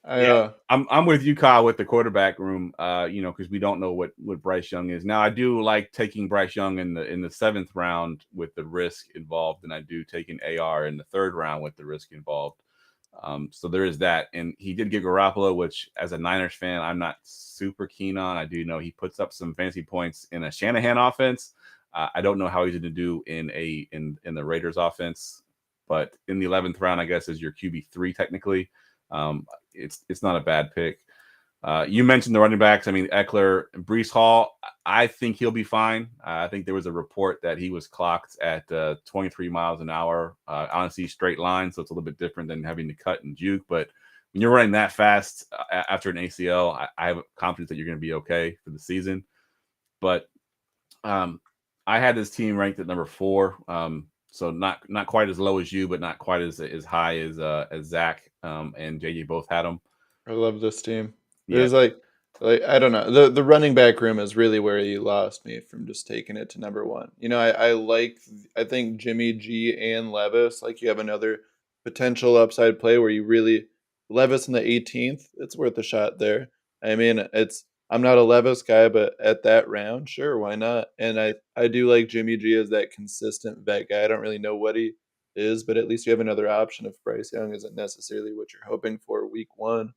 I'm with you, Kyle, with the quarterback room. Because we don't know what Bryce Young is. Now, I do like taking Bryce Young in the 7th round with the risk involved, and I do take an AR in the 3rd round with the risk involved. So there is that, and he did get Garoppolo, which as a Niners fan, I'm not super keen on. I do know he puts up some fancy points in a Shanahan offense. I don't know how he's going to do in the Raiders offense, but in the 11th round, I guess, is your QB3 technically. It's not a bad pick. You mentioned the running backs. I mean, Eckler, Breece Hall, I think he'll be fine. I think there was a report that he was clocked at 23 miles an hour. Honestly, straight line, so it's a little bit different than having to cut and juke. But when you're running that fast after an ACL, I have confidence that you're going to be okay for the season. But I had this team ranked at number 4. So not quite as low as you, but not quite as high as Zach and JJ both had them. I love this team. Yeah. There's like I don't know. The running back room is really where you lost me from just taking it to number 1. I think Jimmy G and Levis, like you have another potential upside play where you really Levis in the 18th, it's worth a shot there. I mean, I'm not a Levis guy, but at that round, sure, why not? And I do like Jimmy G as that consistent vet guy. I don't really know what he is, but at least you have another option if Bryce Young isn't necessarily what you're hoping for week 1.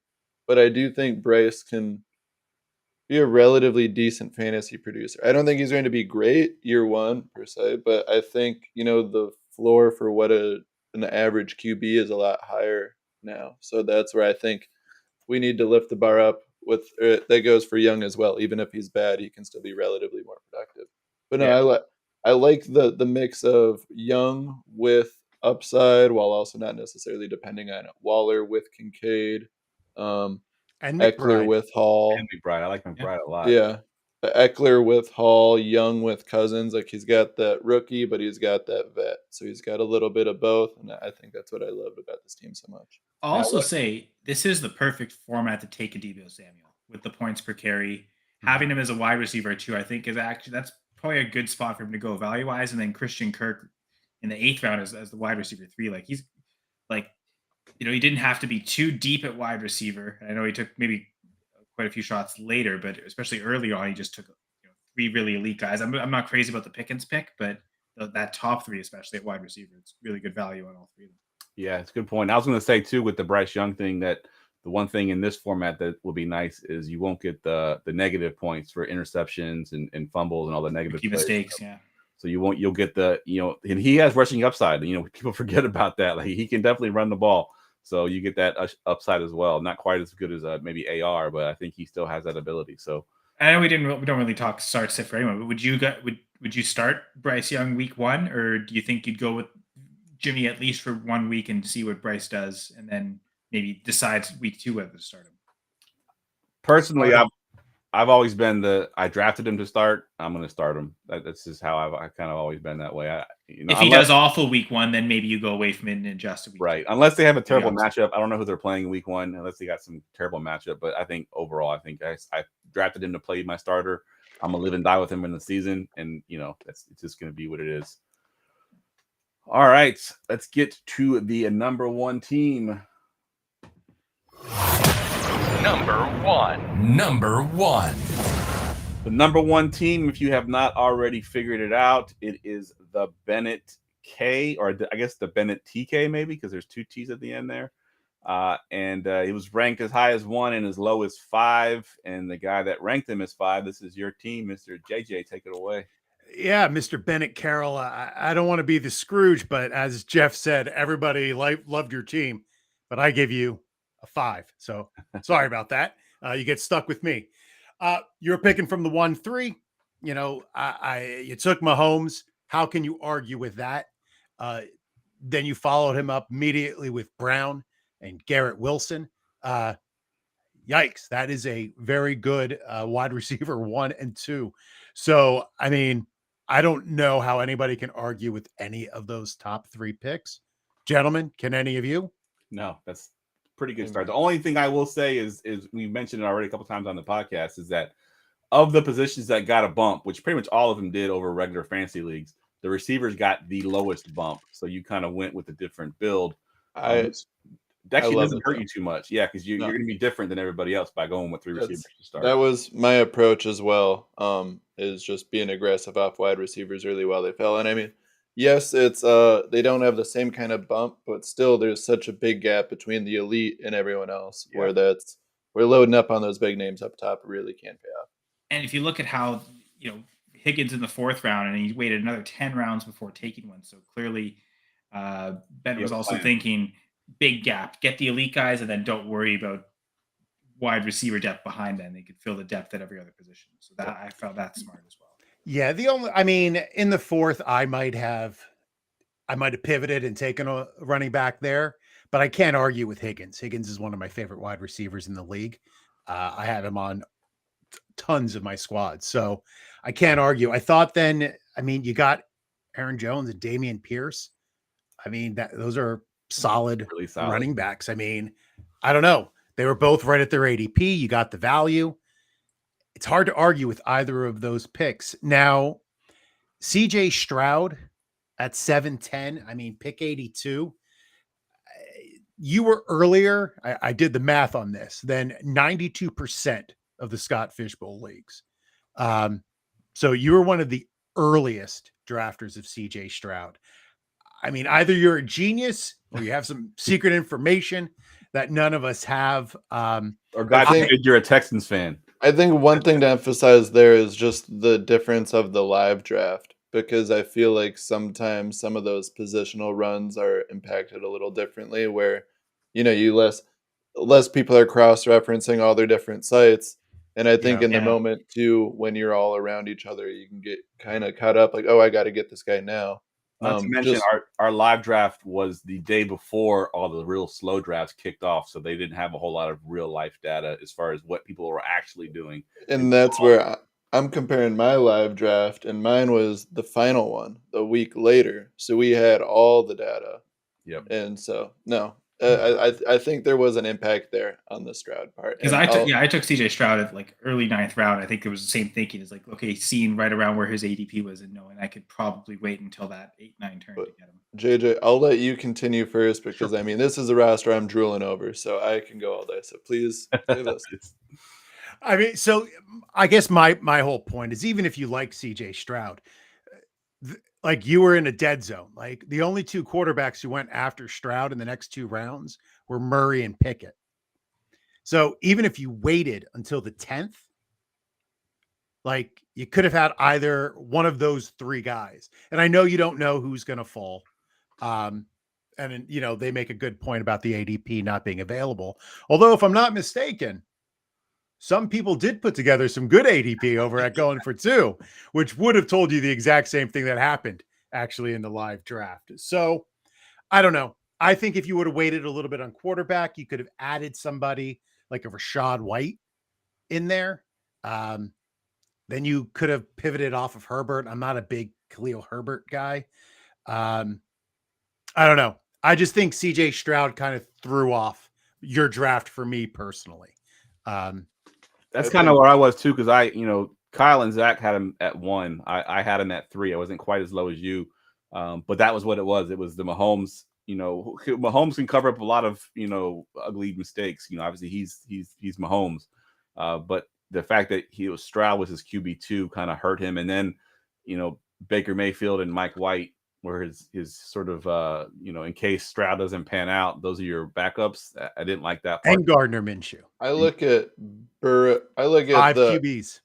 But I do think Bryce can be a relatively decent fantasy producer. I don't think he's going to be great year 1 per se, but I think, the floor for what an average QB is a lot higher now. So that's where I think we need to lift the bar up with that goes for Young as well. Even if he's bad, he can still be relatively more productive. But no, I like the mix of Young with upside while also not necessarily depending on it. Waller with Kincaid, And Eckler with Hall. And McBride. I like McBride a lot. Yeah. Eckler with Hall, Young with Cousins. Like he's got that rookie, but he's got that vet. So he's got a little bit of both. And I think that's what I loved about this team so much. I'll also say this is the perfect format to take a Deebo Samuel. with the points per carry. Having him as a wide receiver too, I think that's probably a good spot for him to go value wise. And then Christian Kirk in the 8th round as the wide receiver 3. Like he's like, he didn't have to be too deep at wide receiver. I know he took maybe quite a few shots later, but especially early on, he just took 3 really elite guys. I'm not crazy about the Pickens pick, but that top 3, especially at wide receiver, it's really good value on all 3 of them. Yeah, it's a good point. I was going to say too with the Bryce Young thing that the one thing in this format that will be nice is you won't get the negative points for interceptions and fumbles and all the negative key mistakes. Yeah. So you'll get the, and he has rushing upside. People forget about that. Like he can definitely run the ball. So you get that upside as well. Not quite as good as maybe AR, but I think he still has that ability. So I know we don't really talk start sit for anyone, but would you start Bryce Young week 1, or do you think you'd go with Jimmy at least for 1 week and see what Bryce does, and then maybe decide week 2 whether to start him? Personally, I've always been I drafted him to start. I'm going to start him. That's just how I've kind of always been that way. If he does awful week 1, then maybe you go away from it and adjust a week. Right. Unless they have a terrible matchup. I don't know who they're playing week 1, unless they got some terrible matchup. But I think overall, I drafted him to play my starter. I'm going to live and die with him in the season. And, it's just going to be what it is. All right. Let's get to the number 1 team. Number one. The number 1 team, if you have not already figured it out, it is the Bennett K, or I guess the Bennett TK maybe, because there's 2 T's at the end there. And it was ranked as high as 1 and as low as 5. And the guy that ranked him as 5, this is your team, Mr. JJ. Take it away. Yeah, Mr. Bennett Carroll. I don't want to be the Scrooge, but as Jeff said, everybody loved your team, but I gave you a 5. So sorry about that. You get stuck with me. You're picking from the 1-3. You took Mahomes. How can you argue with that? Then you followed him up immediately with Brown and Garrett Wilson. Yikes. That is a very good wide receiver 1 and 2. So, I don't know how anybody can argue with any of those top 3 picks. Gentlemen, can any of you? No, that's pretty good start. The only thing I will say is we mentioned it already a couple times on the podcast, is that of the positions that got a bump, which pretty much all of them did over regular fantasy leagues, the receivers got the lowest bump. So you kind of went with a different build. That actually doesn't hurt you too much. Yeah, because you're going to be different than everybody else by going with 3 receivers to start. That was my approach as well, is just being aggressive off wide receivers early while they fell. And yes, it's they don't have the same kind of bump, but still there's such a big gap between the elite and everyone else where we're loading up on those big names up top. It really can't pay off. And if you look at how, Higgins in the 4th round, and he waited another 10 rounds before taking one. So clearly Ben was also thinking big gap, get the elite guys, and then don't worry about wide receiver depth behind them. They could fill the depth at every other position. So I felt that's smart as well. Yeah, in the 4th, I might have pivoted and taken a running back there, but I can't argue with Higgins. Higgins is one of my favorite wide receivers in the league. I have him on tons of my squad, so I can't argue. I thought then, you got Aaron Jones and Dameon Pierce. Those are really solid running backs. I don't know. They were both right at their ADP. You got the value. It's hard to argue with either of those picks. Now, CJ Stroud at 7'10", pick 82. You were earlier, I did the math on this, then 92% of the Scott Fishbowl leagues. So you were one of the earliest drafters of CJ Stroud. Either you're a genius or you have some secret information that none of us have. Or God forbid you're a Texans fan. I think one thing to emphasize there is just the difference of the live draft, because I feel like sometimes some of those positional runs are impacted a little differently where, less people are cross-referencing all their different sites. And I think in the moment too, when you're all around each other, you can get kind of caught up like, oh, I got to get this guy now. Not to mention, our live draft was the day before all the real slow drafts kicked off, so they didn't have a whole lot of real life data as far as what people were actually doing. And that's where I'm comparing my live draft, and mine was the final one, the week later. So we had all the data. Yep. And so, no, I think there was an impact there on the Stroud part. Because And I took CJ Stroud at like early 9th round. I think it was the same thinking. It's like, okay, seeing right around where his ADP was and knowing I could probably wait until that 8-9 turn to get him. JJ, I'll let you continue first because I mean this is a roster I'm drooling over, so I can go all day. So please say this. I mean, so I guess my whole point is, even if you like CJ Stroud, like you were in a dead zone. Like the only two quarterbacks who went after Stroud in the next 2 rounds were Murray and Pickett. So even if you waited until the 10th, like you could have had either one of those 3 guys. And I know you don't know who's going to fall. And you know, they make a good point about the ADP not being available. Although if I'm not mistaken, some people did put together some good ADP over at Going for 2, which would have told you the exact same thing that happened actually in the live draft. So I don't know. I think if you would have waited a little bit on quarterback, you could have added somebody like a Rashad White in there. Then you could have pivoted off of Herbert. I'm not a big Khalil Herbert guy. I don't know. I just think CJ Stroud kind of threw off your draft for me personally. That's kind of where I was too, because Kyle and Zach had him at 1. I had him at 3. I wasn't quite as low as you, but that was what it was. It was the Mahomes. Mahomes can cover up a lot of ugly mistakes. Obviously he's Mahomes, but the fact that Stroud was his QB2 kind of hurt him, and then Baker Mayfield and Mike White were his sort of in case Stroud doesn't pan out, those are your backups. I didn't like that part. And Gardner Minshew. I look at 5 QBs.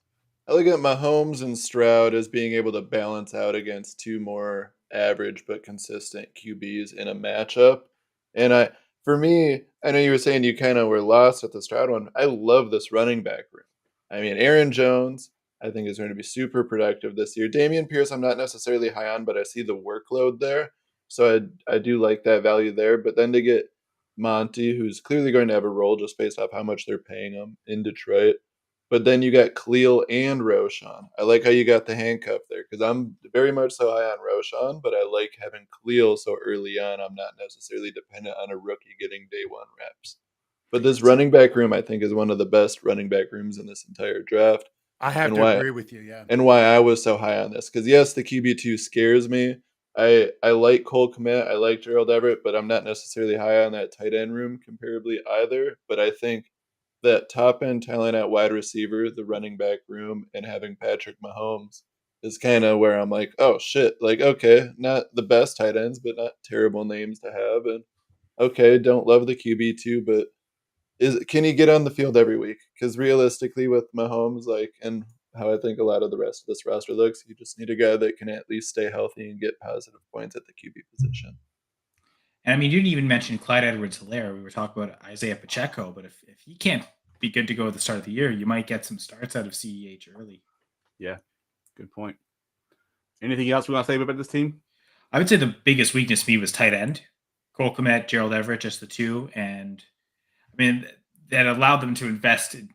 I look at Mahomes and Stroud as being able to balance out against 2 more average but consistent QBs in a matchup. And for me, I know you were saying you kind of were lost at the Stroud one. I love this running back room. I mean, Aaron Jones, I think is going to be super productive this year. Dameon Pierce, I'm not necessarily high on, but I see the workload there. So I do like that value there. But then to get Monty, who's clearly going to have a role just based off how much they're paying him in Detroit. But then you got Khalil and Roshan. I like how you got the handcuff there because I'm very much so high on Roshan, but I like having Khalil so early on. I'm not necessarily dependent on a rookie getting day 1 reps. But this running back room, I think, is one of the best running back rooms in this entire draft. I have to agree with you, yeah. And why I was so high on this. Because, yes, the QB2 scares me. I like Cole Kmet. I like Gerald Everett, but I'm not necessarily high on that tight end room comparably either. But I think that top-end talent at wide receiver, the running back room, and having Patrick Mahomes is kind of where I'm like, oh, shit. Like, okay, not the best tight ends, but not terrible names to have. And, okay, don't love the QB2, but can he get on the field every week? Because realistically, with Mahomes, and how I think a lot of the rest of this roster looks, you just need a guy that can at least stay healthy and get positive points at the QB position. And I mean, you didn't even mention Clyde Edwards-Helaire. We were talking about Isaiah Pacheco, but if he can't be good to go at the start of the year, you might get some starts out of CEH early. Yeah, good point. Anything else we want to say about this team? I would say the biggest weakness for me was tight end. Cole Kmet, Gerald Everett, just the 2. And I mean, that allowed them to invest in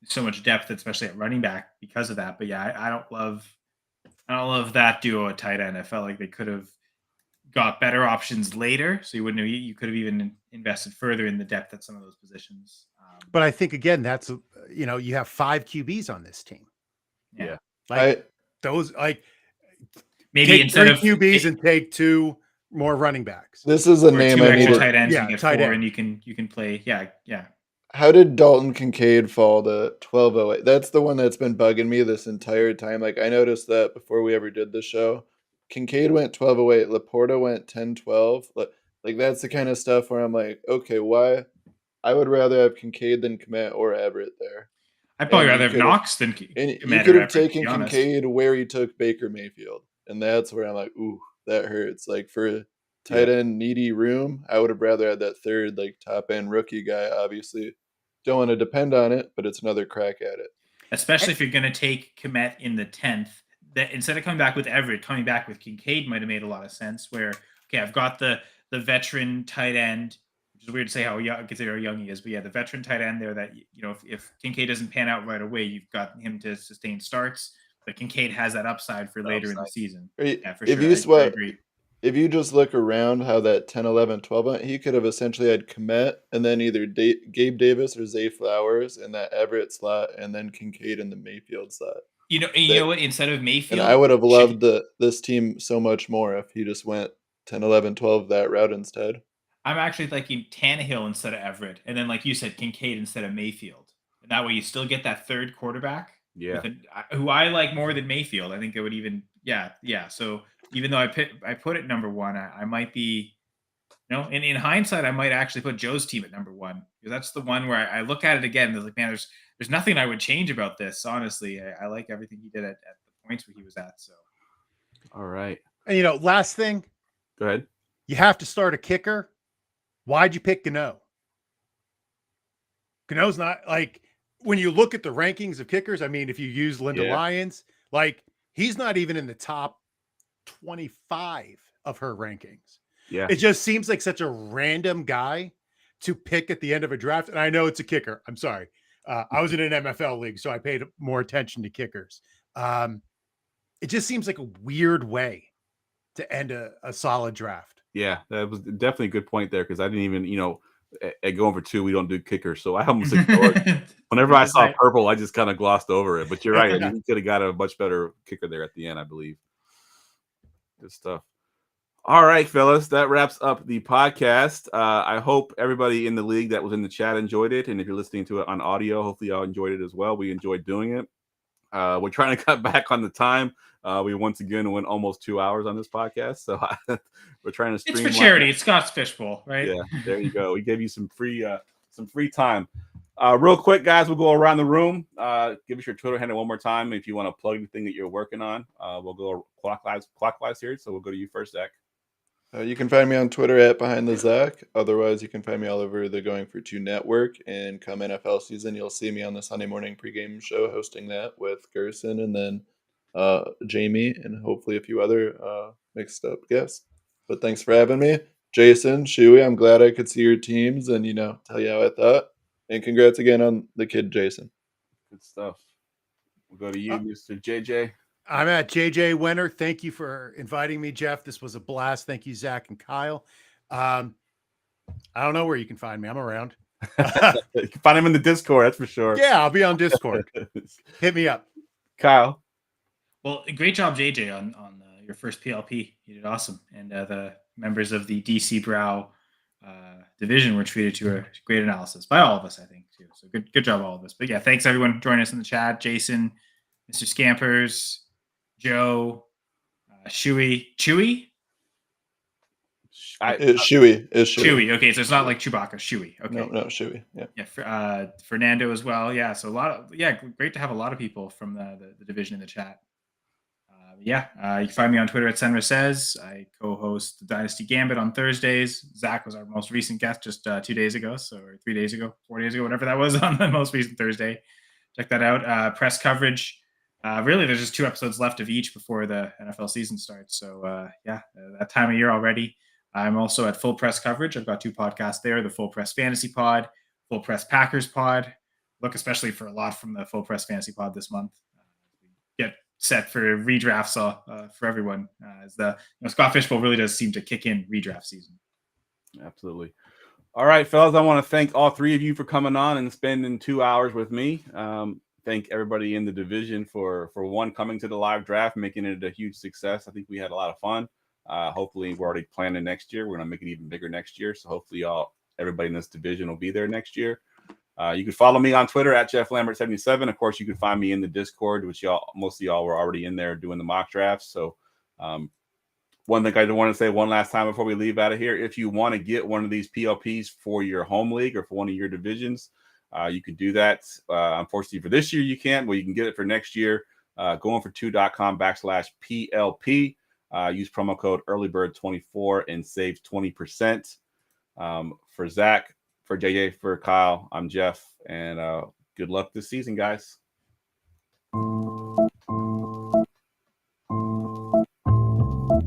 so much depth, especially at running back because of that. But yeah, I don't love that duo at tight end. I felt like they could have got better options later. So you could have even invested further in the depth at some of those positions. But I think again, that's you have 5 QBs on this team. Yeah. Maybe instead of QBs and take 2 more running backs. This is a name 2 I extra need. Tight ends, Yeah, you get tight 4, end. and you can play. Yeah. How did Dalton Kincaid fall to 1208? That's the one that's been bugging me this entire time. Like, I noticed that before we ever did the show. Kincaid went 1208. Laporta went 1012. Like, that's the kind of stuff where I'm like, okay, why? I would rather have Kincaid than Kmet or Everett there. I'd probably rather have Knox than And Kmet you could or have Everett, taken to be honest. Kincaid where he took Baker Mayfield. And that's where I'm like, ooh, that hurts. Like, for a tight end needy room, I would have rather had that third, top end rookie guy, obviously. Don't want to depend on it, but it's another crack at it. Especially if you're going to take Kmet in the 10th, that instead of coming back with Everett, coming back with Kincaid might have made a lot of sense. Where, okay, I've got the veteran tight end, which is weird to say how young, consider how young he is, but yeah, the veteran tight end there that, if Kincaid doesn't pan out right away, you've got him to sustain starts, but Kincaid has that upside for later in the season. Yeah, for sure. If you I agree. if you just look around how that 10, 11, 12 went, he could have essentially had Komet and then either Gabe Davis or Zay Flowers in that Everett slot, and then Kincaid in the Mayfield slot. You know That- what? Instead of And Mayfield, I would have should- loved this team so much more if he just went 10, 11, 12 that route instead. I'm actually thinking Tannehill instead of Everett, and then like you said, Kincaid instead of Mayfield. And that way, you still get that third quarterback. Yeah. Who I like more than Mayfield. I think it would even, yeah. So even though I put it number one, I might be, in hindsight, I might actually put Joe's team at number one, because that's the one where I look at it again and like, man, there's nothing I would change about this. Honestly, I like everything he did at the points where he was at. So, All right. And last thing, Go ahead. you have to start a kicker. Why'd you pick Gano? Gano's not like, when you look at the rankings of kickers, I mean, if you use Linda Yeah. Lyons, like he's not even in the top 25 of her rankings. Yeah. It just seems like such a random guy to pick at the end of a draft. And I know it's a kicker. I'm sorry. I was in an MFL league, so I paid more attention to kickers. It just seems like a weird way to end a solid draft. Yeah, that was definitely a good point there, because I didn't even, at going for 2, we don't do kickers. So I almost ignored. Whenever I saw purple, I just kind of glossed over it. But you're right. I mean, he could have got a much better kicker there at the end, I believe. Good stuff. All right, fellas, that wraps up the podcast. I hope everybody in the league that was in the chat enjoyed it. And if you're listening to it on audio, hopefully y'all enjoyed it as well. We enjoyed doing it. We're trying to cut back on the time. We once again went almost 2 hours on this podcast. So we're trying to it's streamline. for charity. It's Scott's Fishbowl, right? Yeah, there you go. We gave you some free time. Real quick, guys, we'll go around the room. Give us your Twitter handle one more time if you want to plug anything that you're working on. We'll go clockwise here. So we'll go to you first, Zach. You can find me on Twitter at Behind the Zach. Otherwise, you can find me all over the Going for Two network. And come NFL season, you'll see me on the Sunday morning pregame show hosting that with Gerson and then Jamie and hopefully a few other mixed up guests. But thanks for having me. Jason, Shuey, I'm glad I could see your teams and, tell you how I thought. And congrats again on the kid, Jason. Good stuff. We'll go to you, Mr. JJ. I'm at JJ Winter. Thank you for inviting me, Jeff. This was a blast. Thank you, Zach and Kyle. I don't know where you can find me. I'm around. You can find him in the Discord, that's for sure. Yeah, I'll be on Discord. Hit me up. Kyle. Well, great job, JJ, on your first PLP. You did awesome. And the members of the DC Brau division were treated to a great analysis by all of us, I think, too. So good job, all of us. But yeah, thanks everyone joining us in the chat. Jason, Mr. Scampers, Joe, Chewy. It's Shuey. Chewy. Okay, so it's not like Chewbacca. Chewy. Okay. No, Shuey. Yeah. Yeah. Fernando as well. Yeah. So great to have a lot of people from the division in the chat. You can find me on Twitter at Senra Says. I co-host the Dynasty Gambit on Thursdays. Zach was our most recent guest just 2 days ago, or 3 days ago, 4 days ago, whatever that was on the most recent Thursday. Check that out. Press coverage. Really, there's just 2 episodes left of each before the NFL season starts. So that time of year already. I'm also at Full Press Coverage. I've got 2 podcasts there: the Full Press Fantasy Pod, Full Press Packers Pod. Look especially for a lot from the Full Press Fantasy Pod this month. Get set for redrafts for everyone, as the Scott Fishbowl really does seem to kick in redraft season. Absolutely. All right, fellas, I want to thank all 3 of you for coming on and spending 2 hours with me. Thank everybody in the division for coming to the live draft, making it a huge success. I think we had a lot of fun. Hopefully we're already planning next year. We're going to make it even bigger next year. So hopefully everybody in this division will be there next year. You can follow me on Twitter at Jeff Lambert 77. Of course, you can find me in the Discord, which most of y'all were already in there doing the mock drafts. So one thing I want to say one last time before we leave out of here, if you want to get one of these PLPs for your home league or for one of your divisions, you can do that. Unfortunately for this year, you can't. Well, you can get it for next year. Goingfor2.com/PLP. Use promo code earlybird24 and save 20%. For Zach, for JJ, for Kyle, I'm Jeff, and good luck this season, guys.